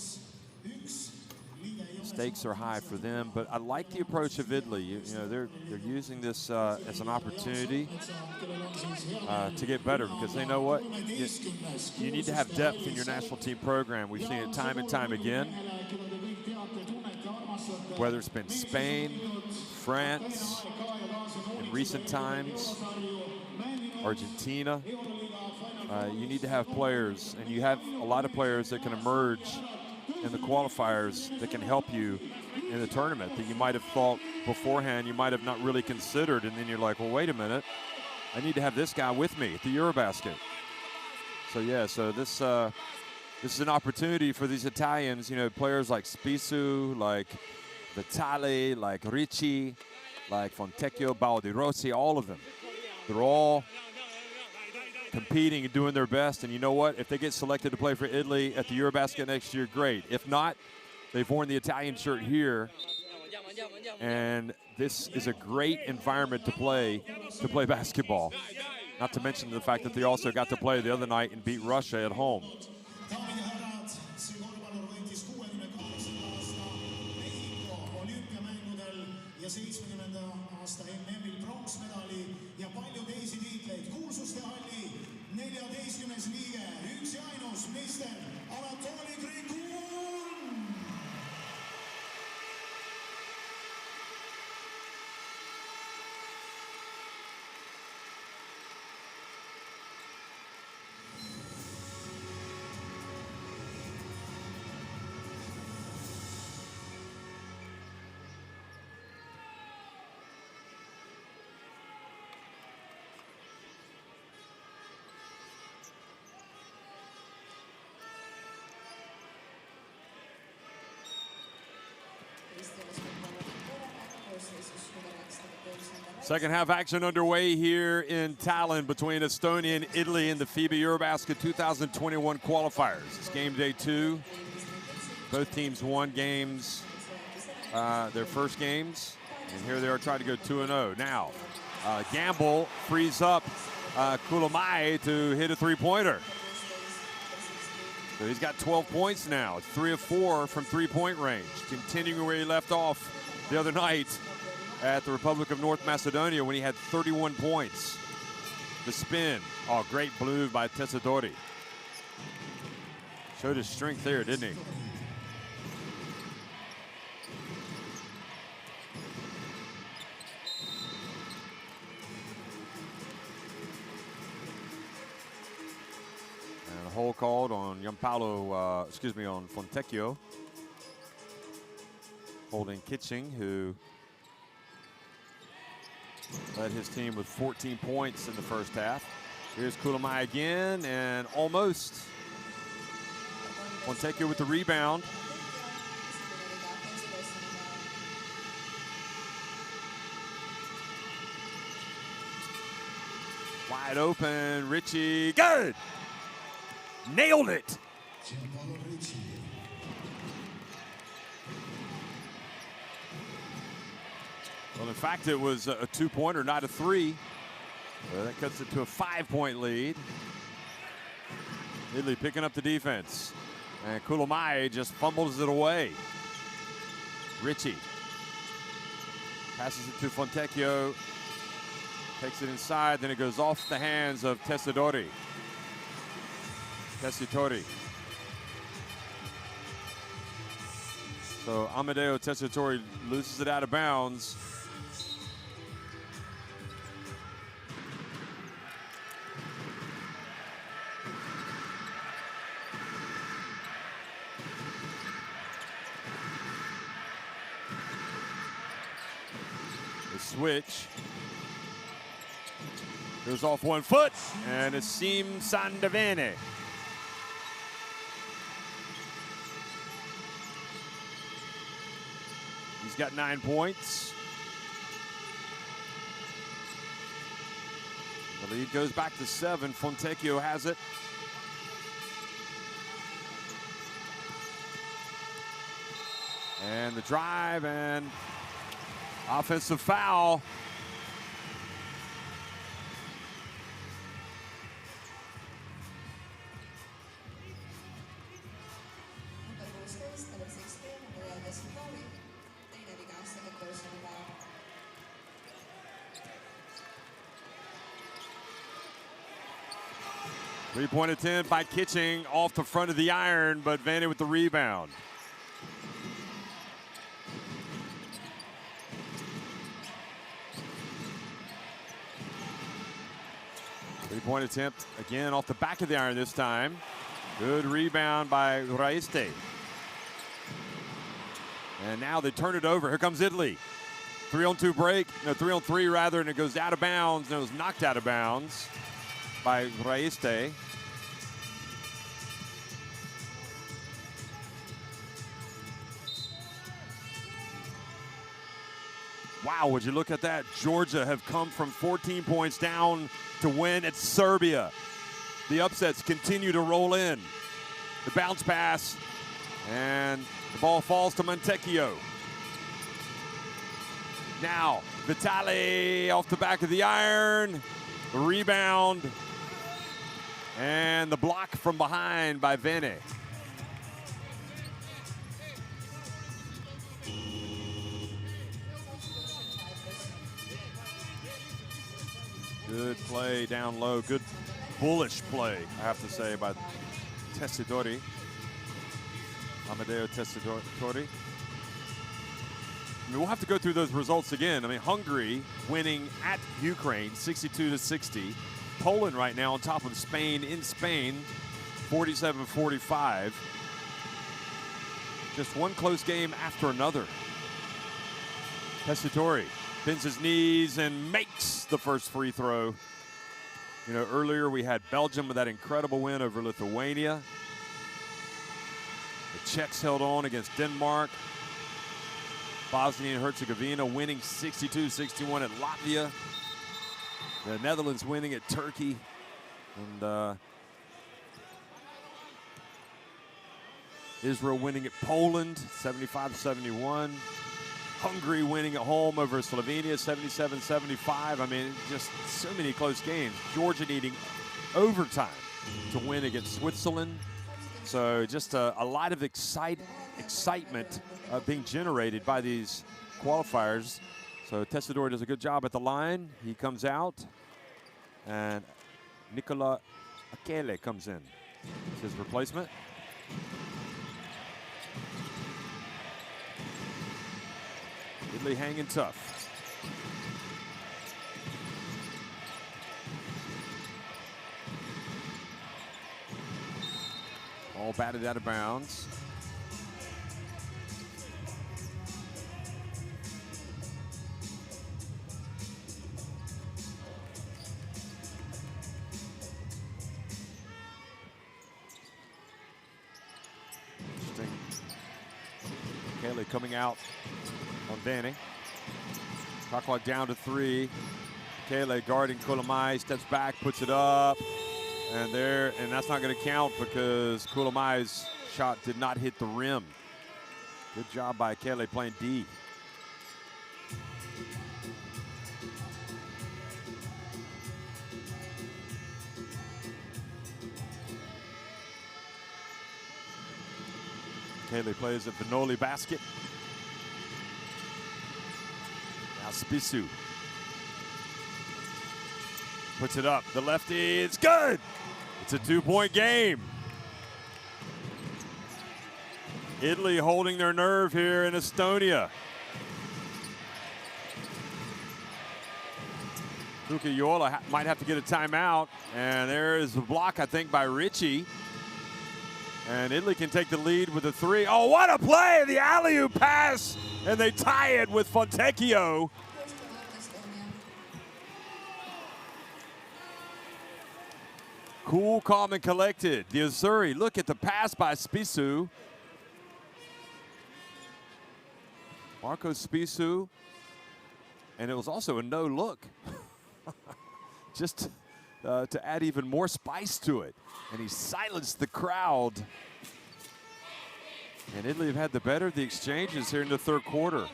Stakes are high for them, but I like the approach of Italy. You know, they're using this as an opportunity to get better, because they know what, you need to have depth in your national team program. We've seen it time and time again, whether it's been Spain, France, in recent times, Argentina. You need to have players, and you have a lot of players that can emerge in the qualifiers that can help you in the tournament that you might have thought beforehand you might have not really considered, and then you're like, well, wait a minute, I need to have this guy with me at the EuroBasket. So yeah, so this is an opportunity for these Italians, you know, players like Spissu, like Vitali, like Ricci, like Fontecchio, Baldi-Rossi, all of them. They're all competing and doing their best, and you know what? If they get selected to play for Italy at the EuroBasket next year, great. If not, they've worn the Italian shirt here, and this is a great environment to play basketball. Not to mention the fact that they also got to play the other night and beat Russia at home. Second half action underway here in Tallinn between Estonia and Italy in the FIBA EuroBasket 2021 qualifiers. It's game day 2. Both teams won games, their first games, and here they are trying to go 2-0. Now, Gamble frees up Kulamai to hit a three-pointer. So he's got 12 points now. It's 3 of 4 from three-point range, continuing where he left off the other night at the Republic of North Macedonia when he had 31 points. The spin. Oh, great move by Tessadori. Showed his strength there, didn't he? And a hole called on on Fontecchio. Holding Kitching, who led his team with 14 points in the first half. Here's Kulamai again, and almost. Fontecchio with the rebound. Wide open, Ricci, good! Nailed it! Well, in fact, it was a two-pointer, not a three. So that cuts it to a 5-point lead. Italy picking up the defense. And Kulamai just fumbles it away. Ricci passes it to Fontecchio. Takes it inside, then it goes off the hands of Tessitori. So Amedeo Tessitori loses it out of bounds. Switch. Goes off 1 foot, and Asim Sandavene. He's got 9 points. The lead goes back to 7. Fontecchio has it. And the drive, and offensive foul. Three-point attempt by Kitching off the front of the iron, but Vanny with the rebound. Three-point attempt again off the back of the iron this time. Good rebound by Raiste. And now they turn it over. Here comes Italy. 3-on-2 break, no, 3-on-3 rather, and it goes out of bounds, and it was knocked out of bounds by Raiste. Wow, would you look at that? Georgia have come from 14 points down to win at Serbia. The upsets continue to roll in. The bounce pass, and the ball falls to Montecchio. Now, Vitale off the back of the iron. The rebound, and the block from behind by Vene. Good play down low. Good bullish play, I have to say, by Tessitore. Amadeo Tessitore. I mean, we'll have to go through those results again. I mean, Hungary winning at Ukraine 62-60. Poland right now on top of Spain in Spain 47-45. Just one close game after another. Tessitore bends his knees and makes the first free throw. You know, earlier we had Belgium with that incredible win over Lithuania. The Czechs held on against Denmark. Bosnia and Herzegovina winning 62-61 at Latvia. The Netherlands winning at Turkey. And Israel winning at Poland, 75-71. Hungary winning at home over Slovenia, 77-75. I mean, just so many close games. Georgia needing overtime to win against Switzerland. So just a lot of excitement being generated by these qualifiers. So Tessitore does a good job at the line. He comes out, and Nicola Akele comes in. It's his replacement. Italy hanging tough. All batted out of bounds. Interesting. Kaylee coming out on Vanny. Shot clock down to 3. Kele guarding Kulamai, steps back, puts it up, and that's not going to count because Kulamai's shot did not hit the rim. Good job by Kele playing D. Kele plays at Vinoli basket. Now Spissu puts it up. The lefty, it's good. It's a 2-point game. Italy holding their nerve here in Estonia. Tukayola might have to get a timeout. And there is the block, I think, by Ricci. And Italy can take the lead with a 3. Oh, what a play! The alley-oop pass, and they tie it with Fontecchio. Cool, calm, and collected. The Azzurri, look at the pass by Spissu. Marco Spissu. And it was also a no look. Just to add even more spice to it. And he silenced the crowd. And Italy have had the better of the exchanges here in the third quarter.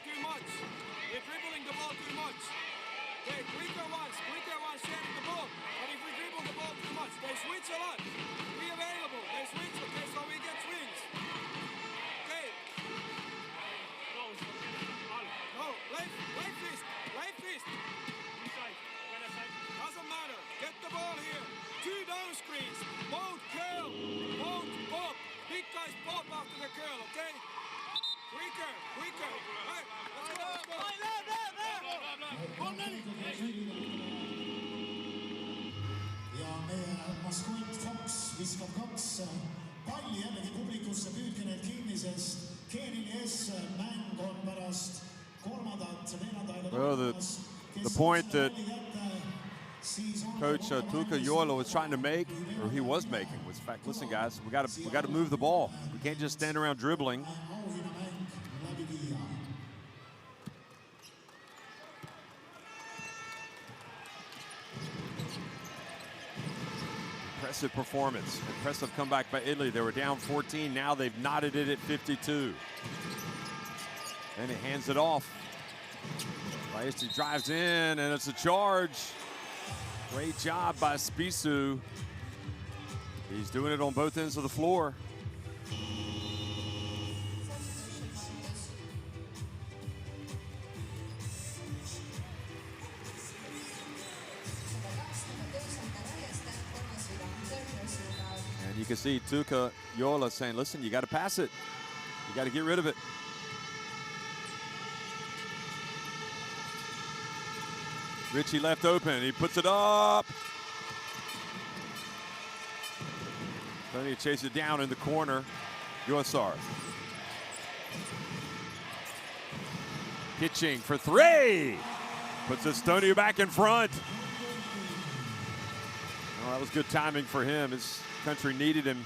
ja meie maskott Fox viskab 2 palli jällegi publikusse, püüdke need kinni, sest Keenini mäng on pärast kolmandat veerandaega tulemas. The point that Coach Tuukka Joella was trying to make, or he was making, was in fact, listen guys, we got to move the ball. We can't just stand around dribbling. Impressive performance, impressive comeback by Italy. They were down 14, now they've knotted it at 52. And he hands it off. He drives in, and it's a charge. Great job by Spisu. He's doing it on both ends of the floor. And you can see Tuukka Joella saying, listen, you got to pass it. You got to get rid of it. Richie left open, he puts it up. Then he chases it down in the corner. Joessar. Pitching for 3. Puts Estonia back in front. Oh, that was good timing for him. His country needed him.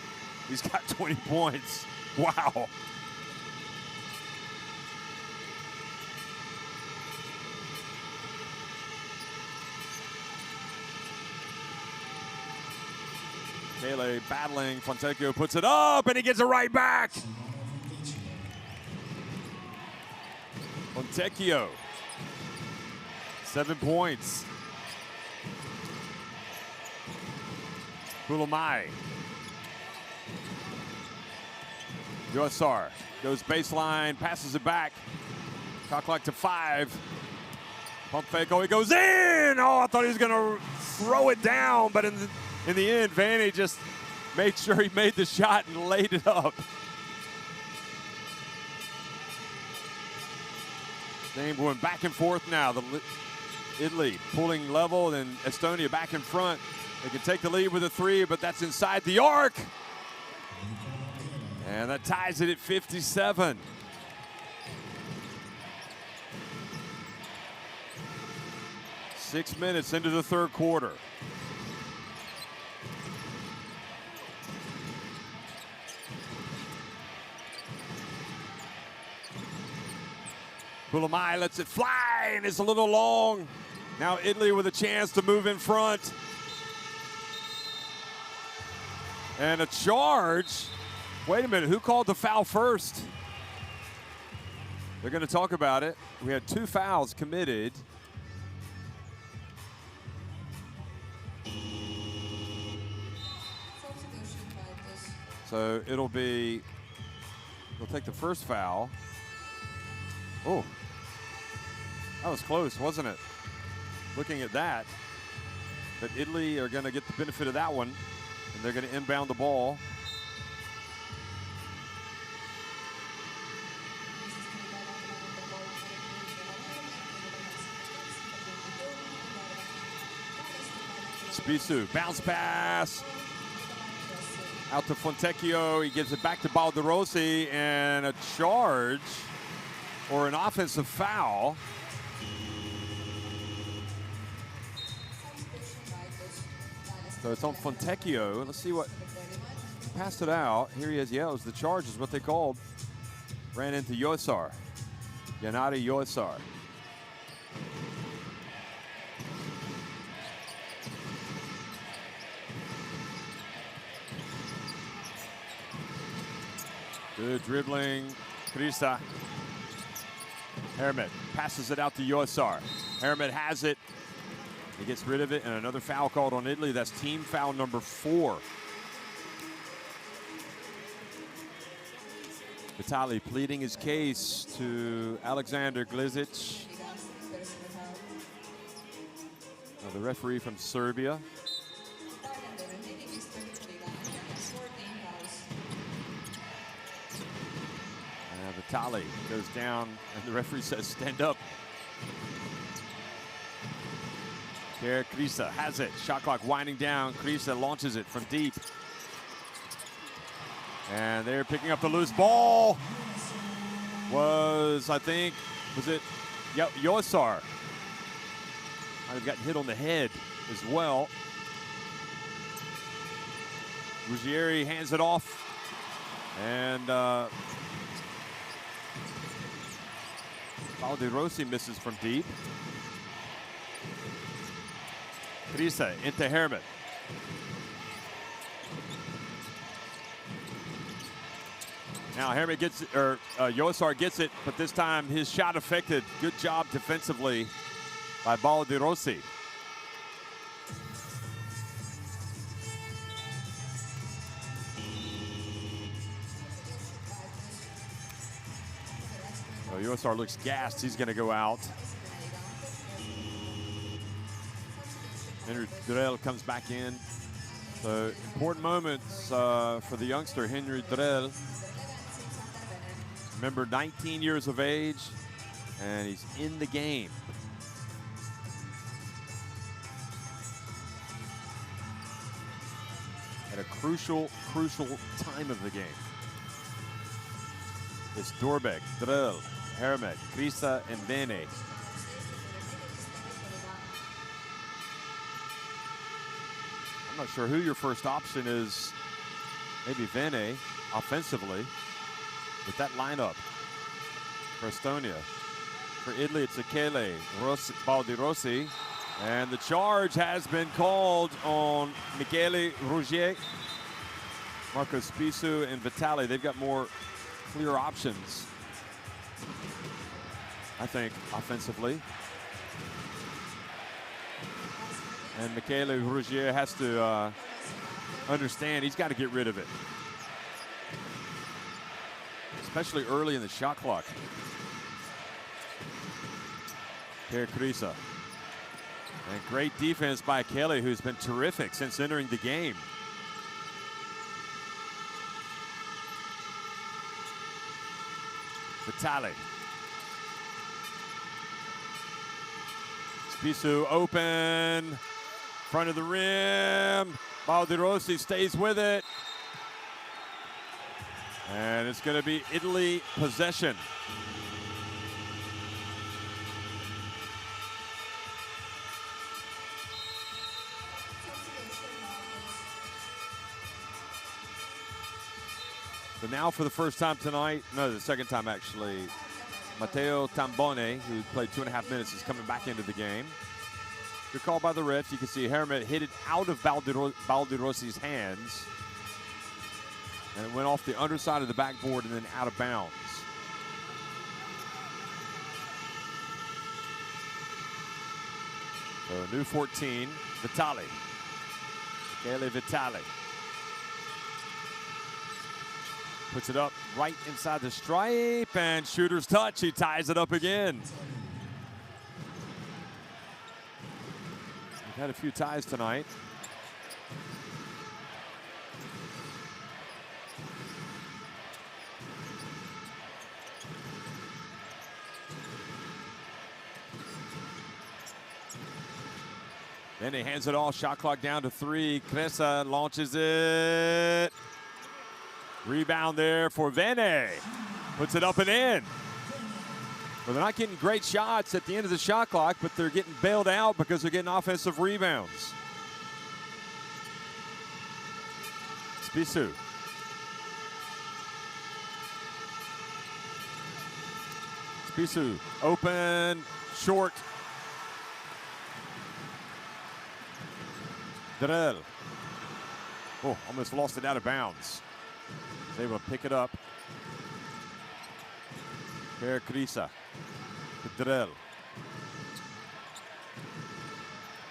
He's got 20 points. Wow. Kele battling, Fontecchio puts it up, and he gets it right back. Fontecchio, 7 points. Kulamai. Joessar goes baseline, passes it back. Shot clock to 5. Pump fake, oh, he goes in! Oh, I thought he was gonna throw it down, but in the end, Vanny just made sure he made the shot and laid it up. Game going back and forth now. Italy pulling level, then Estonia back in front. They can take the lead with a 3, but that's inside the arc. And that ties it at 57. Six minutes into the third quarter. Kulamai lets it fly, and it's a little long. Now Italy with a chance to move in front. And a charge. Wait a minute, who called the foul first? They're going to talk about it. We had 2 fouls committed. So it'll be, they'll take the first foul. Oh, that was close, wasn't it? Looking at that. But Italy are going to get the benefit of that one, and they're going to inbound the ball. Spisu, bounce pass. Out to Fontecchio, he gives it back to Balderossi, and a charge or an offensive foul. So it's on Fontecchio. Let's see what, passed it out. Here he is, yeah, it was the charge is what they called. Ran into Joessar, Gennady Joessar. Good dribbling, Krista. Hermit passes it out to Joessar. Hermit has it. He gets rid of it, and another foul called on Italy. That's team foul number 4. Vitali pleading his case to Alexander Glizic, the referee from Serbia. Now Vitali goes down, and the referee says, stand up. Here, Krisa has it. Shot clock winding down. Krisa launches it from deep. And they're picking up the loose ball. Was it Yosar? Might have gotten hit on the head as well. Ruggieri hands it off. And Baldi misses from deep. Krisa into Hermit. Now Hermit gets it, or Yosar gets it, but this time his shot affected. Good job defensively by Baldi Rossi. So Yosar looks gassed. He's going to go out. Henry Drell comes back in. So important moments for the youngster, Henry Drell. Remember, 19 years of age, and he's in the game. At a crucial time of the game. It's Dorbeck, Drell, Hermet, Krisa, and Vene. I'm not sure who your first option is. Maybe Vene, offensively. With that lineup for Estonia. For Italy, it's Akele, Baldi Rossi. And the charge has been called on Michele Ruggieri, Marco Spissu, and Vitali. They've got more clear options, I think, offensively. And Michele Ruggieri has to understand he's got to get rid of it, especially early in the shot clock. Here, Krisa. And great defense by Kelly, who's been terrific since entering the game. Vitali. Spissu open. Front of the rim. Baldi Rossi stays with it. And it's going to be Italy possession. So now for the first time tonight, no, the second time actually, Matteo Tambone, who played 2.5 minutes, is coming back into the game. Good call by the ref. You can see Hermit hit it out of Baldi Rossi's hands. And it went off the underside of the backboard and then out of bounds. So new 14, Vitali. Michele Vitali. Puts it up right inside the stripe, and shooter's touch. He ties it up again. We've had a few ties tonight. Then he hands it off. Shot clock down to 3. Cresa launches it. Rebound there for Vene. Puts it up and in. Well, they're not getting great shots at the end of the shot clock, but they're getting bailed out because they're getting offensive rebounds. Spissu. Spissu open, short. Drell. Oh, almost lost it out of bounds. He's able to pick it up. Here, Krisa. Drell.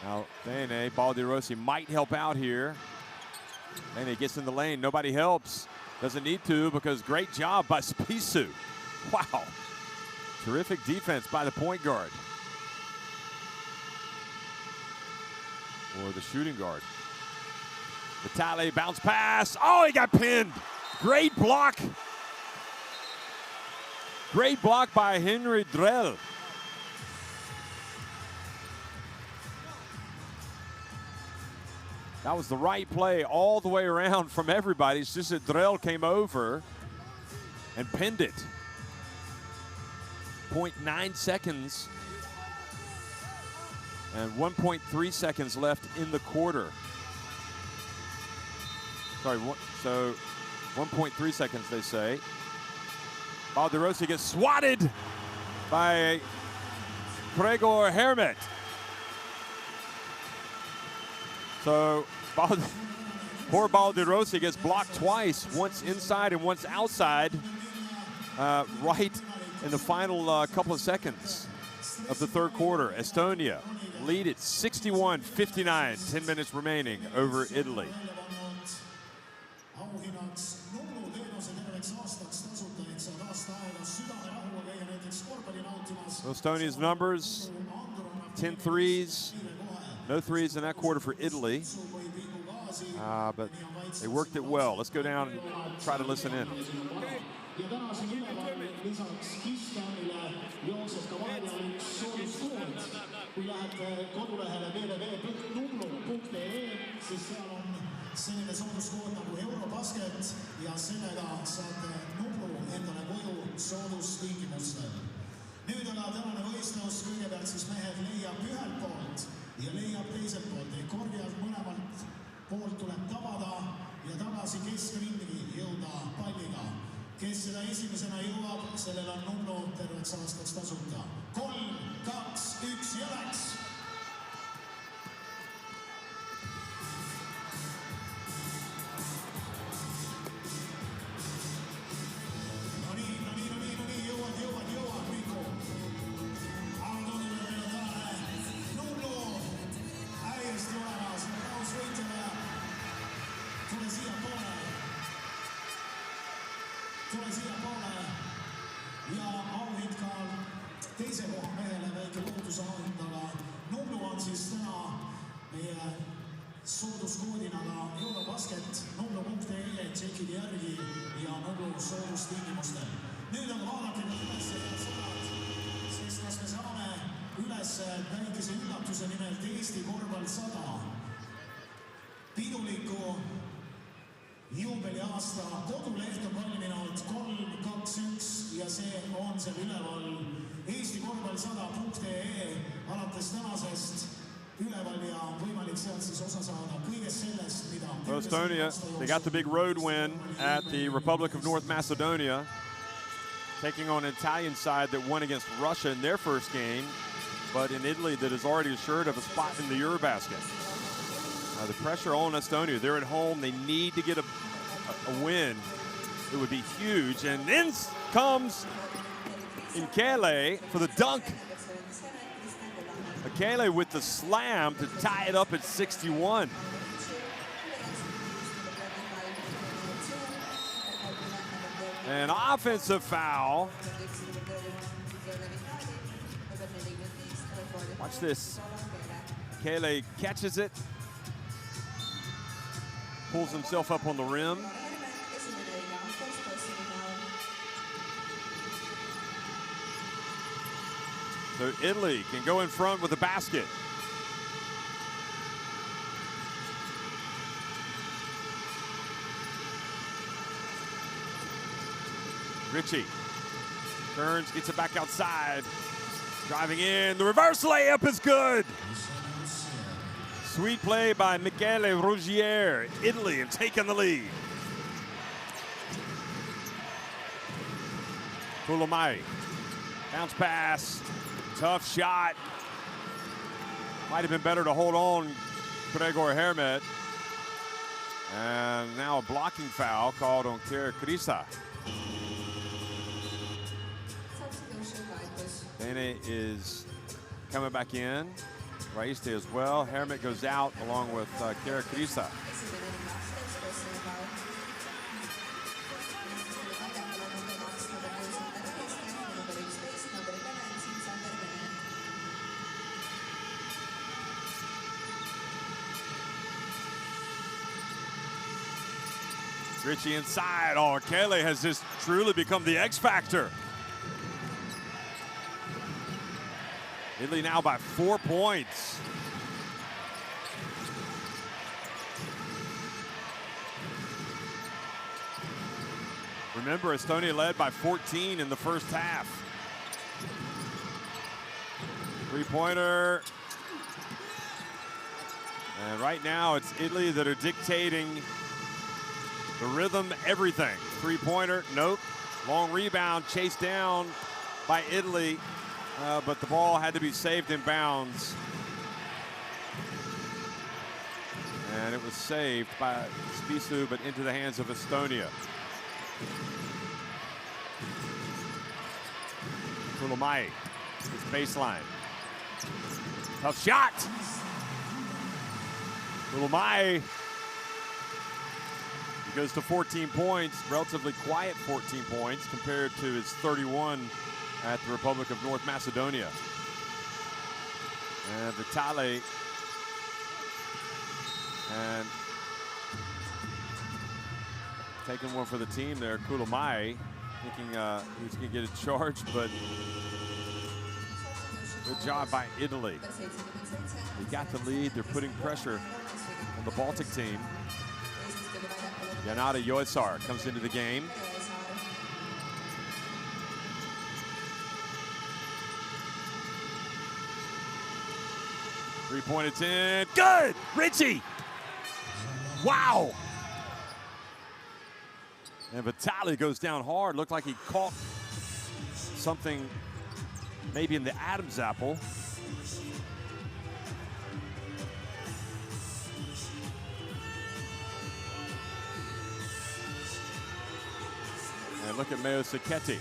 Now, Vene, Baldi Rossi might help out here. Vene gets in the lane. Nobody helps. Doesn't need to because great job by Spissu. Wow. Terrific defense by the point guard. Or the shooting guard. Vitali, bounce pass. Oh, he got pinned. Great block Great block by Henry Drell. That was the right play all the way around from everybody. It's just that Drell came over and pinned it. 0.9 seconds and 1.3 seconds left in the quarter. Sorry, so 1.3 seconds, they say. Balderossi gets swatted by Gregor Hermet. So poor Balderossi gets blocked twice, once inside and once outside, right in the final couple of seconds of the third quarter. Estonia lead it 61-59, 10 minutes remaining over Italy. Estonia's numbers, 10 threes, no threes in that quarter for Italy, but they worked it well. Let's go down and try to listen in. Ja tänase ülevaade lisaks Kistanile jookseb ka vahepeal üks sooduskood. Kui lähed kodulehele www.nublu.ee, siis seal on selline sooduskood nagu EuroBasket ja sellega saad Nublu endale koju soodustingimustel. Nüüd aga tänane võistlus, kõigepealt siis mehed leiab ühelt poolt ja leiab teiselt poolt. Kordialt mõlemalt poolt tuleb tabada ja tagasi keskringi jõuda palliga. Kes seda esimesena jõuab, sellel on Nublu terveks aastaks tasuta. 3, 2, 1 ja läks! No nii, jõuad, Mikko. Avatundile teile tänane Nublu häiesti olemas. Raus võitjale. Tule siia poole ja auhind ka teise koha mehele väike lootusauhind, aga Nublu on siis täna meie sooduskoodina ka EuroBasket Nublu.ee tšekkide järgi ja Nublu soodustingimustel. Nüüd aga vaadake üles ja sõbrad, sest kas me saame üles väikese üllatuse nimelt Eesti korvpall 100 piduliku juubeli aasta koduleht on valminud 3, 2, 1 ja see on seal üleval Eesti korvpall 100.ee alates tänasest üleval ja võimalik sealt siis osa saada kõigest sellest, mida... Well, Estonia, they got the big road win at the Republic of North Macedonia, taking on an Italian side that won against Russia in their first game, but in Italy that is already assured of a spot in the EuroBasket. The pressure on Estonia, they're at home, they need to get a win. It would be huge. And in comes Nkele for the dunk. Nkele with the slam to tie it up at 61. An offensive foul. Watch this. Nkele catches it. Pulls himself up on the rim. So Italy can go in front with the basket. Richie turns, gets it back outside. Driving in, the reverse layup is good. Sweet play by Michele Ruggier. Italy have taken the lead. Kulamai. Bounce pass. Tough shot. Might have been better to hold on Gregor Hermet. And now a blocking foul called on Kira Krisa. Bene is coming back in. Raiste as well. Hermet goes out along with Kira Krisa. Richie inside. Oh, Kele has just truly become the X factor Italy now by 4 points. Remember, Estonia led by 14 in the first half. Three-pointer. And right now, it's Italy that are dictating the rhythm, everything. Three-pointer, nope. Long rebound, chased down by Italy, but the ball had to be saved in bounds. And it was saved by Spisu, but into the hands of Estonia. Kulamai, his baseline. Tough shot. Kulamai. He goes to 14 points, relatively quiet 14 points compared to his 31 at the Republic of North Macedonia. And Vitali. And taking one for the team there, Kulamai, thinking he's going to get a charge, but good job by Italy. They got the lead. They're putting pressure on the Baltic team. Yanata Yoesar comes into the game. Three-point attempt. Good! Richie! Wow! And Vitali goes down hard. Looked like he caught something maybe in the Adam's apple. And look at Mayo Sacchetti.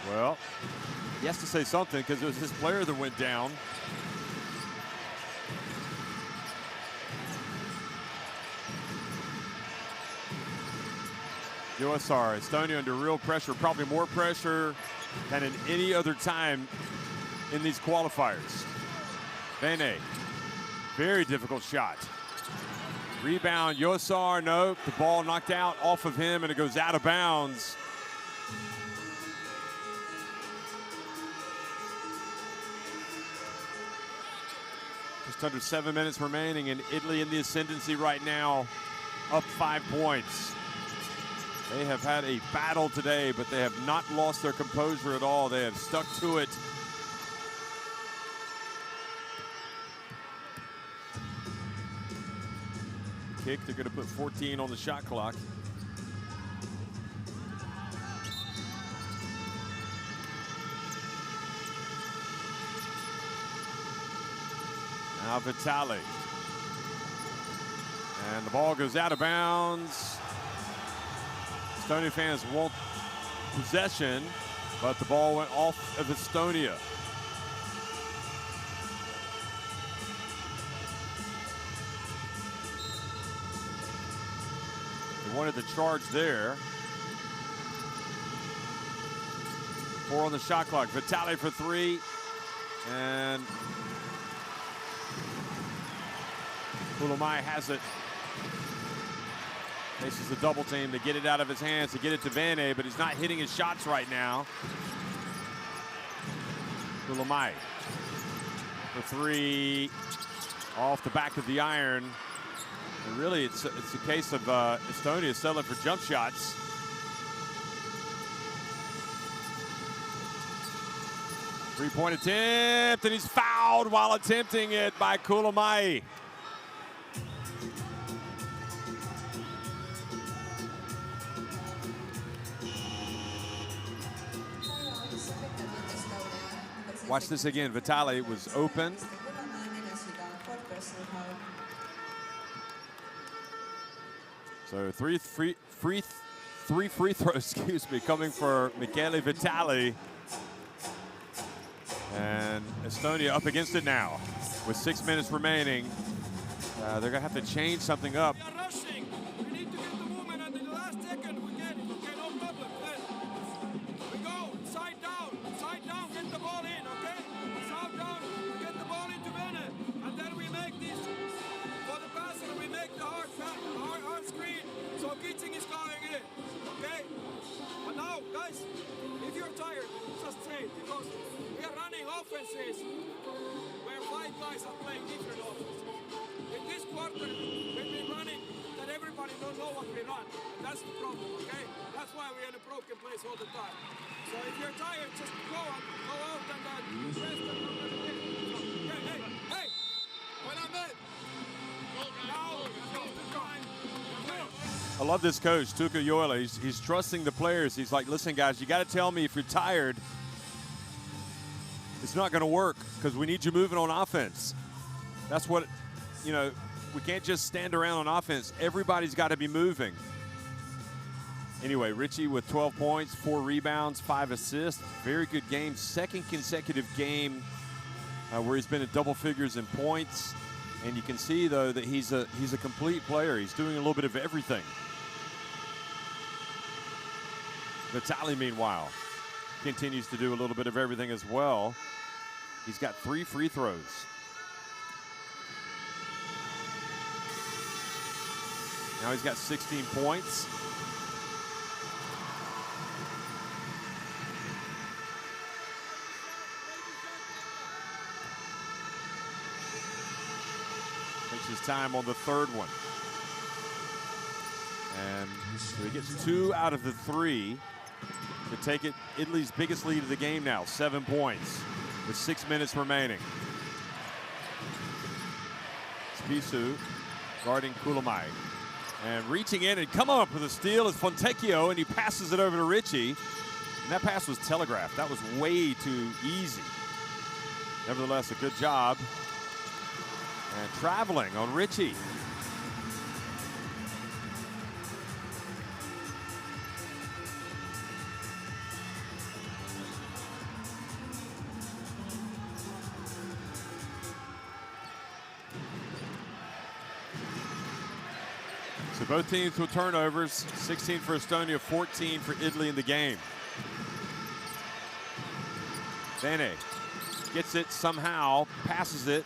Well, he has to say something because it was his player that went down. USR, Estonia under real pressure, probably more pressure than in any other time in these qualifiers. Bene, very difficult shot. Rebound, Yosar, no, the ball knocked out off of him and it goes out of bounds. Just under 7 minutes remaining and Italy in the ascendancy right now, up 5 points. They have had a battle today, but they have not lost their composure at all. They have stuck to it. Kick, they're going to put 14 on the shot clock. Now Vitali. And the ball goes out of bounds. Estonia fans want possession, but the ball went off of Estonia. They wanted the charge there. 4 on the shot clock. Vitali for 3. And Kulamai has it. Faces the double team to get it out of his hands, to get it to Vane, but he's not hitting his shots right now. Kulamai for 3, off the back of the iron. And really, it's a case of Estonia settling for jump shots. Three-point attempt, and he's fouled while attempting it by Kulamai. Watch this again. Vitali was open. So three free throws, excuse me, coming for Michele Vitali. And Estonia up against it now with 6 minutes remaining. They're going to have to change something up. We are rushing. We need to get the movement, and in the last second we get it. Okay, no problem. Then we go side down, get the ball in. Okay, side down, get the ball into Vene, and then we make this for the passer. We make the hard screen, so Kitzing is going in. Okay, and now guys, if you're tired, just say okay? Because we are running offenses where 5 guys are playing different offenses. In this quarter, we've been running that everybody don't know what we run. And that's the problem, okay? That's why we're in a broken place all the time. So if you're tired, just go out and rest and come back again. So, hey! When I'm in! Now, I love this coach, Tuukka Joela. He's trusting the players. He's like, listen, guys, you got to tell me if you're tired. It's not going to work because we need you moving on offense. That's what, you know, we can't just stand around on offense. Everybody's got to be moving. Anyway, Richie with 12 points, 4 rebounds, 5 assists. Very good game. Second consecutive game where he's been at double figures in points. And you can see, though, that he's a complete player. He's doing a little bit of everything. Vitali, meanwhile, continues to do a little bit of everything as well. He's got 3 free throws. Now he's got 16 points. Takes his time on the third one. And so he gets 2 out of the 3 to take it. Italy's biggest lead of the game now, 7 points with 6 minutes remaining. Spisu guarding Kulamai. And reaching in and come up with a steal is Fontecchio, and he passes it over to Richie. And that pass was telegraphed. That was way too easy. Nevertheless, a good job. And traveling on Richie. So both teams with turnovers, 16 for Estonia, 14 for Italy in the game. Vene gets it somehow, passes it.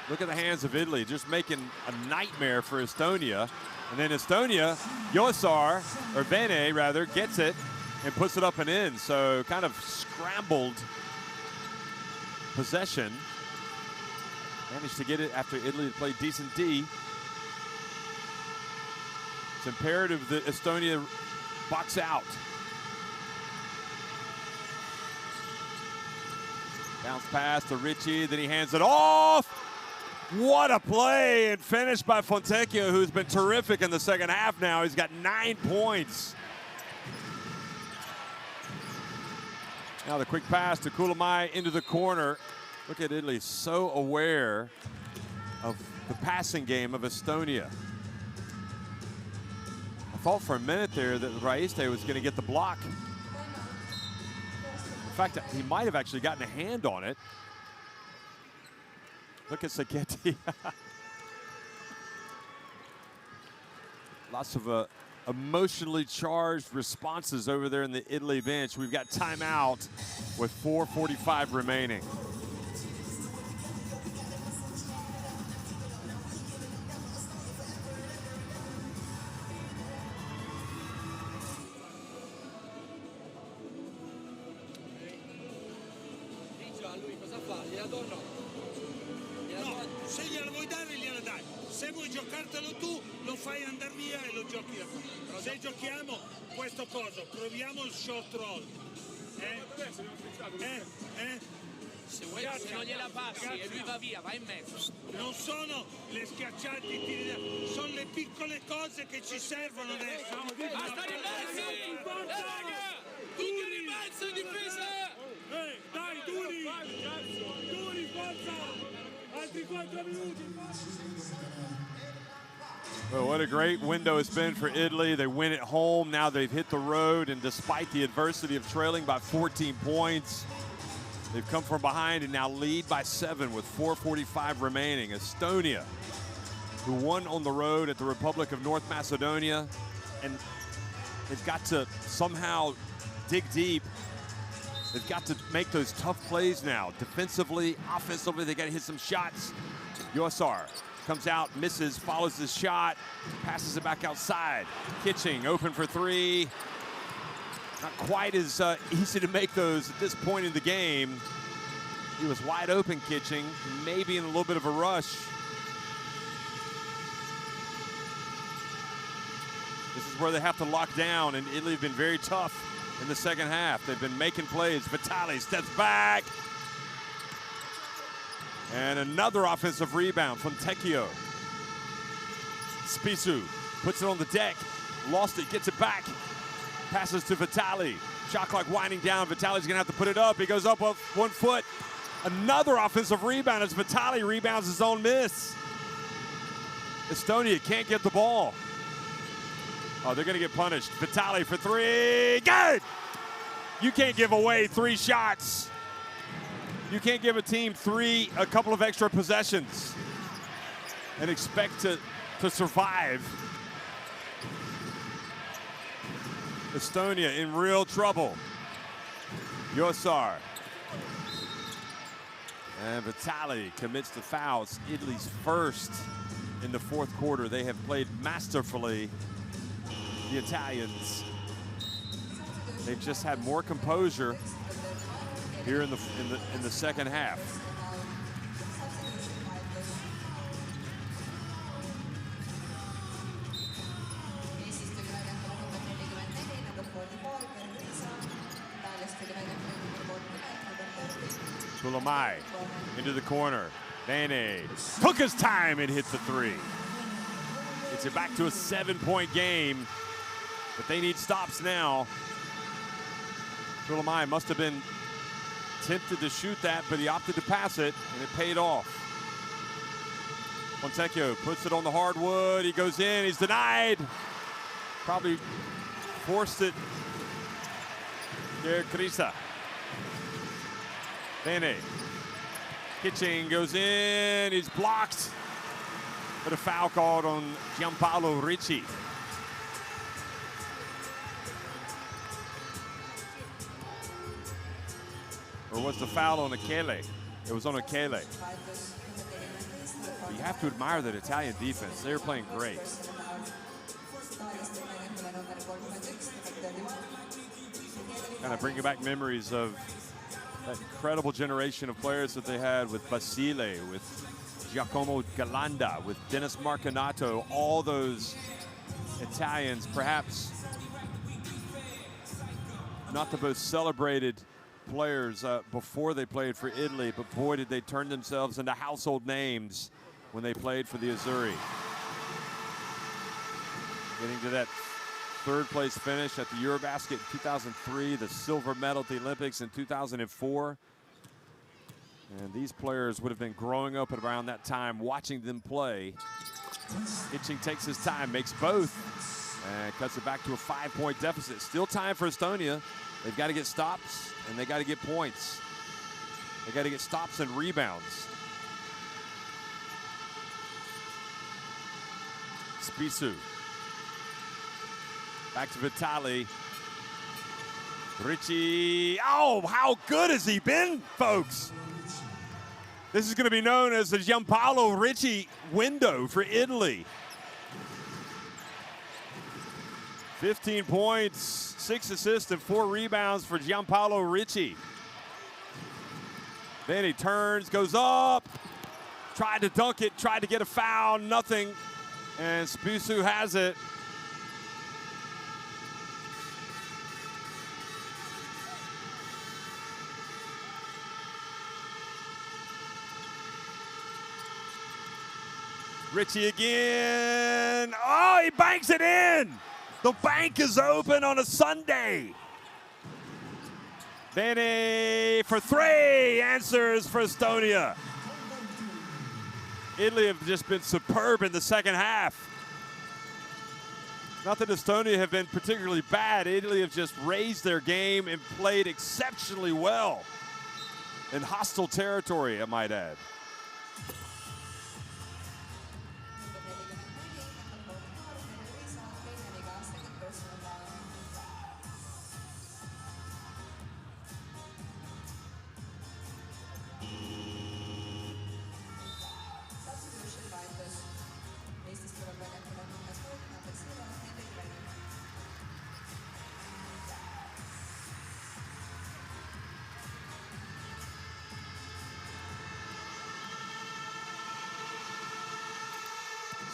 Look at the hands of Italy, just making a nightmare for Estonia. And then Estonia, Joosar, or Vene rather, gets it and puts it up and in. So kind of scrambled possession. Managed to get it after Italy played decent D. It's imperative that Estonia box out. Bounce pass to Richie, then he hands it off. What a play, and finished by Fontecchio, who's been terrific in the second half now. He's got 9 points. Now the quick pass to Kulamai into the corner. Look at Italy, so aware of the passing game of Estonia. I thought for a minute there that Raiste was going to get the block. In fact, he might have actually gotten a hand on it. Look at Sacchetti. Lots of emotionally charged responses over there in the Italy bench. We've got timeout with 4:45 remaining. Se glielo vuoi dare, glielo dai. Se vuoi giocartelo tu, lo fai andare via e lo giochi da qua. Se giochiamo questo coso, proviamo il short roll. Se non gliela passi e lui va via, va in mezzo. Non sono le schiacciate, sono le piccole cose che ci servono adesso. Basta rimbalzi! Raga! Tutti rimbalzi in difesa! Dai, Duri, forza! Altri 4 minuti. Well, what a great window it's been for Italy. They win at home. Now they've hit the road, and despite the adversity of trailing by 14 points, they've come from behind and now lead by 7 with 4:45 remaining. Estonia, who won on the road at the Republic of North Macedonia, and they've got to somehow dig deep. They've got to make those tough plays now. Defensively, offensively, they got to hit some shots. Joosar comes out, misses, follows his shot, passes it back outside. Kitching open for 3. Not quite as easy to make those at this point in the game. He was wide open kitching, maybe in a little bit of a rush. This is where they have to lock down, and Italy have been very tough in the second half. They've been making plays. Vitali steps back. And another offensive rebound from Tecchio. Spissu puts it on the deck, lost it, gets it back. Passes to Vitali. Shot clock winding down. Vitali's gonna have to put it up. He goes up 1 foot. Another offensive rebound as Vitali rebounds his own miss. Estonia can't get the ball. Oh, they're gonna get punished. Vitali for three, good! You can't give away 3 shots. You can't give a team a couple of extra possessions and expect to survive. Estonia in real trouble. Yosar. And Vitali commits the fouls. Italy's first in the fourth quarter. They have played masterfully, the Italians. They've just had more composure here in the second half. Kulamai into the corner. Bene took his time and hit the 3. Gets it back to a 7-point game, but they need stops now. Kulamai must have been tempted to shoot that, but he opted to pass it, and it paid off. Fontecchio puts it on the hardwood. He goes in. He's denied. Probably forced it. There, Krisa. Bene. Kitching goes in. He's blocked. But a foul called on Gianpaolo Ricci. Or was the foul on Achille? It was on Achille. You have to admire that Italian defense. They're playing great. Kind of bringing back memories of that incredible generation of players that they had with Basile, with Giacomo Galanda, with Dennis Marcanato, all those Italians, perhaps not the most celebrated players before they played for Italy, but boy, did they turn themselves into household names when they played for the Azzurri. Getting to that third-place finish at the EuroBasket in 2003, the silver medal at the Olympics in 2004. And these players would have been growing up at around that time, watching them play. Kitching takes his time, makes both, and cuts it back to a 5-point deficit. Still time for Estonia. They've got to get stops, and they got to get points. They got to get stops and rebounds. Spissu. Back to Vitali. Ricci. Oh, how good has he been, folks? This is going to be known as the Gianpaolo Ricci window for Italy. 15 points, 6 assists, and 4 rebounds for Gianpaolo Ricci. Then he turns, goes up, tried to dunk it, tried to get a foul, nothing. And Spissu has it. Ricci again. Oh, he banks it in. The bank is open on a Sunday. Bene for 3, answers for Estonia. Italy have just been superb in the second half. Not that Estonia have been particularly bad. Italy have just raised their game and played exceptionally well in hostile territory, I might add.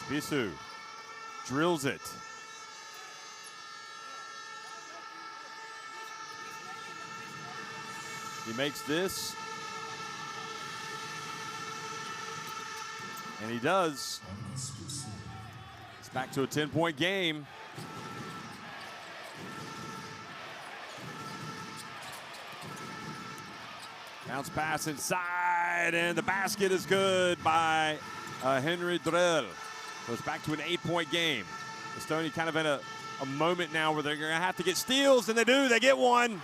Spisu drills it. He makes this. And he does. It's back to a 10-point game. Bounce pass inside, and the basket is good by Henry Drell. So it's back to an 8-point game. Estonia kind of in a moment now where they're going to have to get steals, and they do. They get one.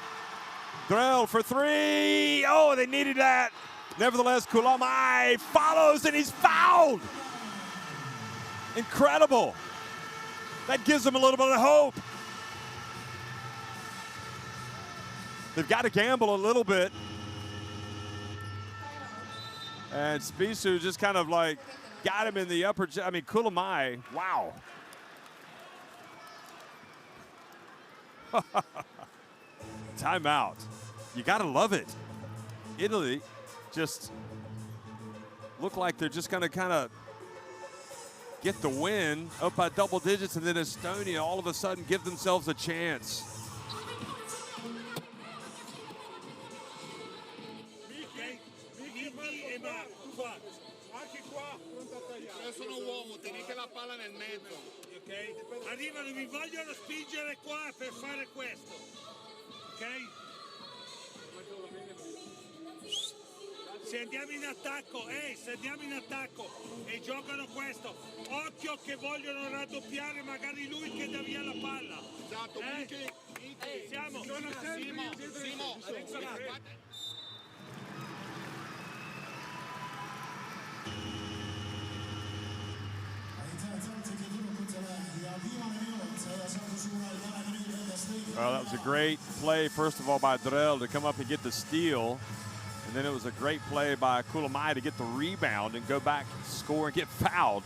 Drell for three. Oh, they needed that. Nevertheless, Kulamai follows, and he's fouled. Incredible. That gives them a little bit of hope. They've got to gamble a little bit. And Spisu just kind of like got him in the upper, I mean, Kulamai, wow. Timeout. You gotta love it. Italy just look like they're just gonna kind of get the win up by double digits, and then Estonia all of a sudden give themselves a chance. Sono uomo, tenete la palla nel mezzo, ok? Arrivano, vi vogliono spingere qua per fare questo, ok? Se andiamo in attacco, e giocano questo, occhio che vogliono raddoppiare magari lui che dà via la palla. Esatto, siamo. Simo. Well, that was a great play, first of all, by Drell to come up and get the steal. And then it was a great play by Kulamai to get the rebound and go back, score, and get fouled.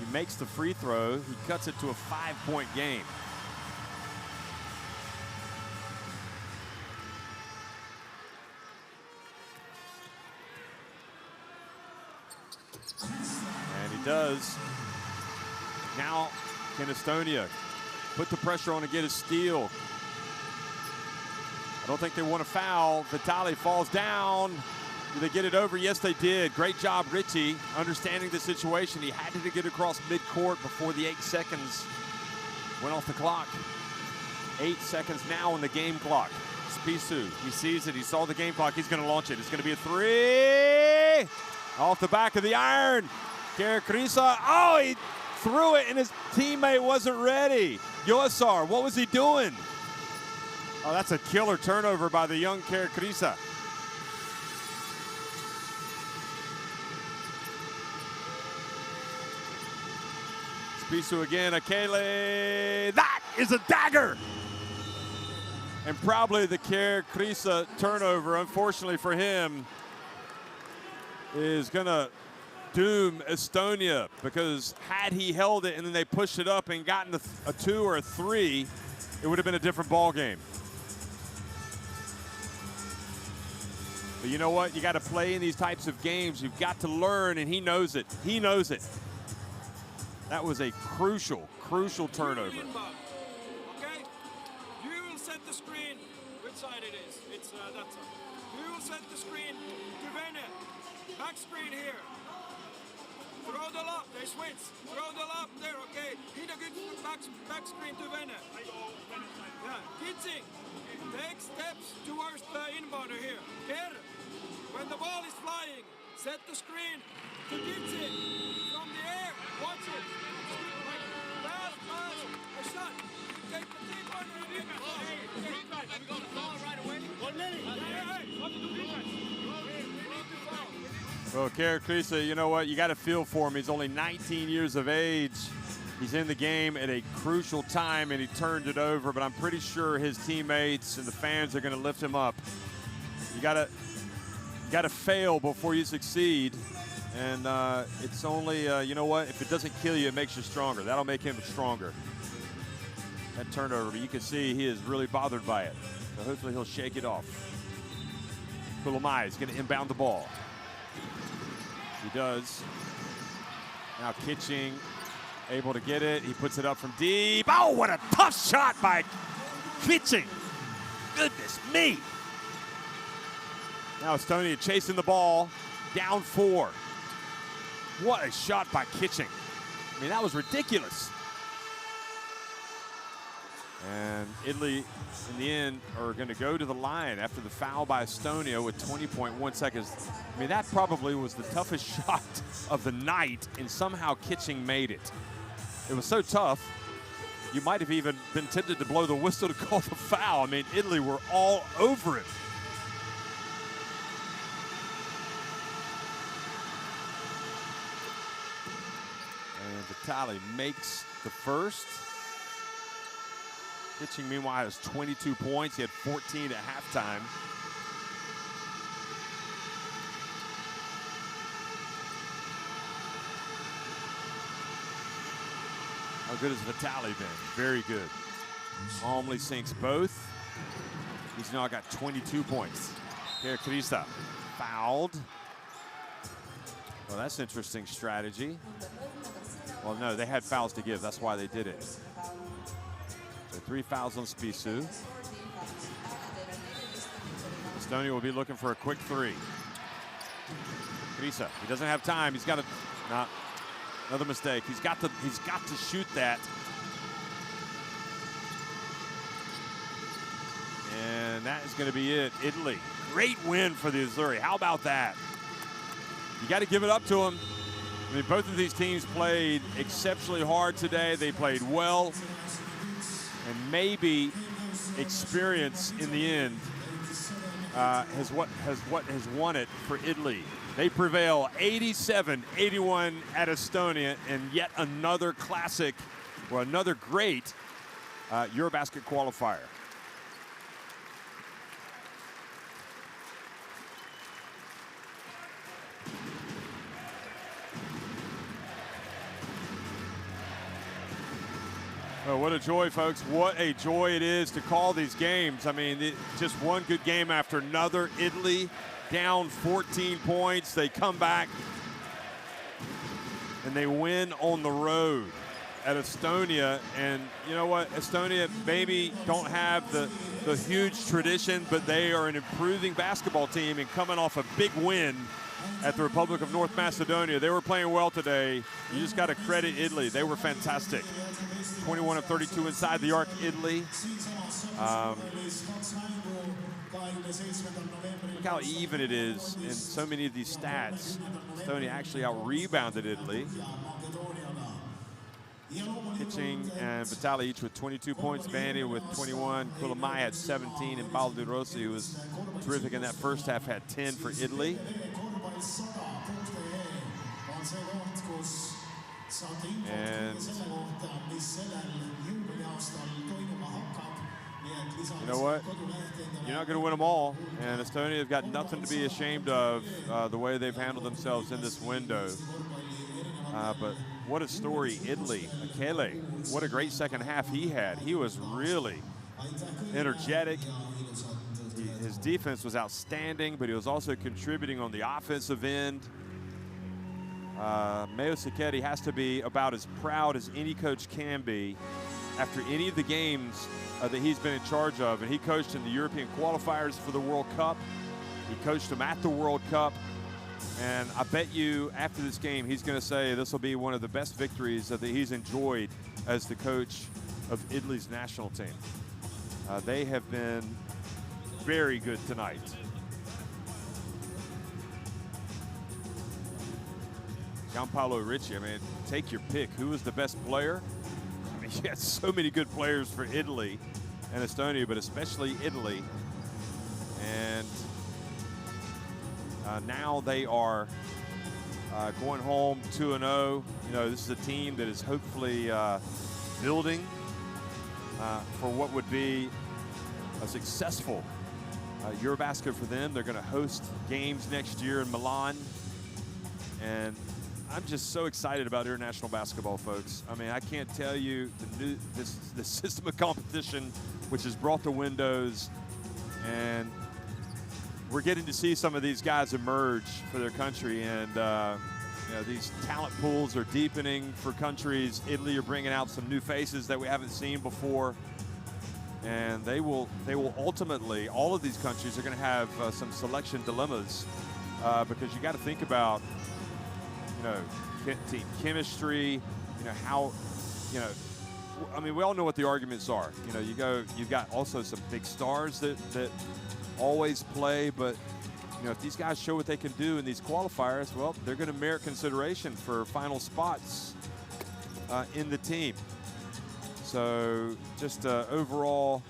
He makes the free throw. He cuts it to a 5-point game. And he does. Now, can Estonia put the pressure on and get a steal? I don't think they want to foul. Vitali falls down. Do they get it over? Yes, they did. Great job, Richie, understanding the situation. He had to get across midcourt before the 8 seconds went off the clock. 8 seconds now on the game clock. Spisu, he sees it. He saw the game clock. He's going to launch it. It's going to be a three. Off the back of the iron. Karakrisa. Oh, he threw it, and his teammate wasn't ready. Yoasar, what was he doing? Oh, that's a killer turnover by the young Karakrisa. Spisu again, Akele. That is a dagger! And probably the Karakrisa turnover, unfortunately for him, is gonna doom Estonia, because had he held it and then they pushed it up and gotten a 2 or a 3, it would have been a different ball game. But you know what? You got to play in these types of games. You've got to learn, and he knows it. He knows it. That was a crucial turnover. Okay? You will set the screen. Which side it is? It's that side. You will set the screen to Vene. Back screen here. Throw the lob. They switch. Throw the lob there. Okay. Hit a good back screen to Vene. Yeah. Kitzing. Take steps towards the inbounder here. Here. When the ball is flying, set the screen to Kitzing. From the air. Watch it. Pass. A shot. Take the three-pointer and hit the ball. Are we going to foul right away? Hey, what to do defense? Well, Karakrisa, you know what? You got to feel for him. He's only 19 years of age. He's in the game at a crucial time, and he turned it over. But I'm pretty sure his teammates and the fans are going to lift him up. You got to fail before you succeed. And it's only, you know what? If it doesn't kill you, it makes you stronger. That'll make him stronger. That turnover, but you can see he is really bothered by it. So hopefully he'll shake it off. Kulamai is going to inbound the ball. He does. Now Kitching able to get it. He puts it up from deep. Oh, what a tough shot by Kitching. Goodness me. Now Estonia chasing the ball, down 4. What a shot by Kitching. I mean, that was ridiculous. And Italy, in the end, are going to go to the line after the foul by Estonia with 20.1 seconds. I mean, that probably was the toughest shot of the night, and somehow Kitching made it. It was so tough, you might have even been tempted to blow the whistle to call the foul. I mean, Italy were all over it. And Vitali makes the first. Kitching, meanwhile, has 22 points. He had 14 at halftime. How good has Vitali been? Very good. Calmly sinks both. He's now got 22 points. Here, Krista fouled. Well, that's interesting strategy. Well, no, they had fouls to give. That's why they did it. So 3 fouls on Spisu. Estonia will be looking for a quick 3. Krisa, he doesn't have time. He's got to, another mistake. He's got to shoot that. And that is going to be it. Italy, great win for the Azzurri. How about that? You got to give it up to them. I mean, both of these teams played exceptionally hard today. They played well. And maybe experience in the end has won it for Italy. They prevail 87-81 at Estonia, and yet another classic, or another great EuroBasket qualifier. Oh, what a joy, folks. What a joy it is to call these games. I mean, just one good game after another. Italy down 14 points. They come back and they win on the road at Estonia. And you know what? Estonia maybe don't have the huge tradition, but they are an improving basketball team, and coming off a big win at the Republic of North Macedonia. They were playing well today. You just got to credit Italy. They were fantastic. 21 of 32 inside the arc, Italy. Look how even it is in so many of these stats. Estonia actually out-rebounded Italy. Kitching and Vitali each with 22 points. Vanni with 21. Kulamai had 17, and Baldirossi, who was terrific in that first half, had 10 for Italy. And you know what? You're not going to win them all, and Estonia have got nothing to be ashamed of the way they've handled themselves in this window. But what a story, Italy. Michele, what a great second half he had. He was really energetic. His defense was outstanding, but he was also contributing on the offensive end. Mayo Sacchetti has to be about as proud as any coach can be after any of the games that he's been in charge of. And he coached in the European qualifiers for the World Cup. He coached them at the World Cup. And I bet you after this game, he's going to say this will be one of the best victories that he's enjoyed as the coach of Italy's national team. They have been very good tonight. Gianpaolo Ricci, I mean, take your pick. Who was the best player? I mean, you had so many good players for Italy and Estonia, but especially Italy. And now they are going home 2-0. You know, this is a team that is hopefully building for what would be a successful EuroBasket for them. They're going to host games next year in Milan. And I'm just so excited about international basketball, folks. I mean, I can't tell you the system of competition which has brought the windows, and we're getting to see some of these guys emerge for their country, and You know, these talent pools are deepening for countries. Italy are bringing out some new faces that we haven't seen before. And they will ultimately, all of these countries are going to have some selection dilemmas because you got to think about, you know, team chemistry, you know, how, you know, I mean, we all know what the arguments are. You know, you've got also some big stars that always play, but, you know, if these guys show what they can do in these qualifiers, well, they're going to merit consideration for final spots in the team. So just overall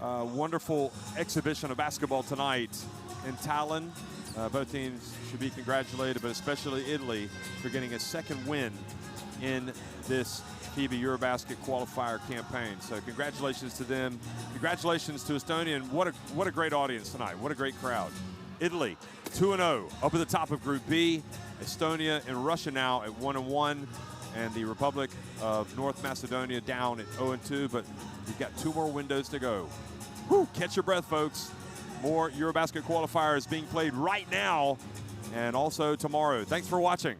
wonderful exhibition of basketball tonight in Tallinn. Both teams should be congratulated, but especially Italy for getting a second win in this FIBA EuroBasket Qualifier campaign. So congratulations to them. Congratulations to Estonia, and what a great audience tonight. What a great crowd. Italy 2-0 up at the top of Group B. Estonia and Russia now at 1-1. And the Republic of North Macedonia down at 0-2, but we've got 2 more windows to go. Whew, catch your breath, folks. More EuroBasket qualifiers being played right now and also tomorrow. Thanks for watching.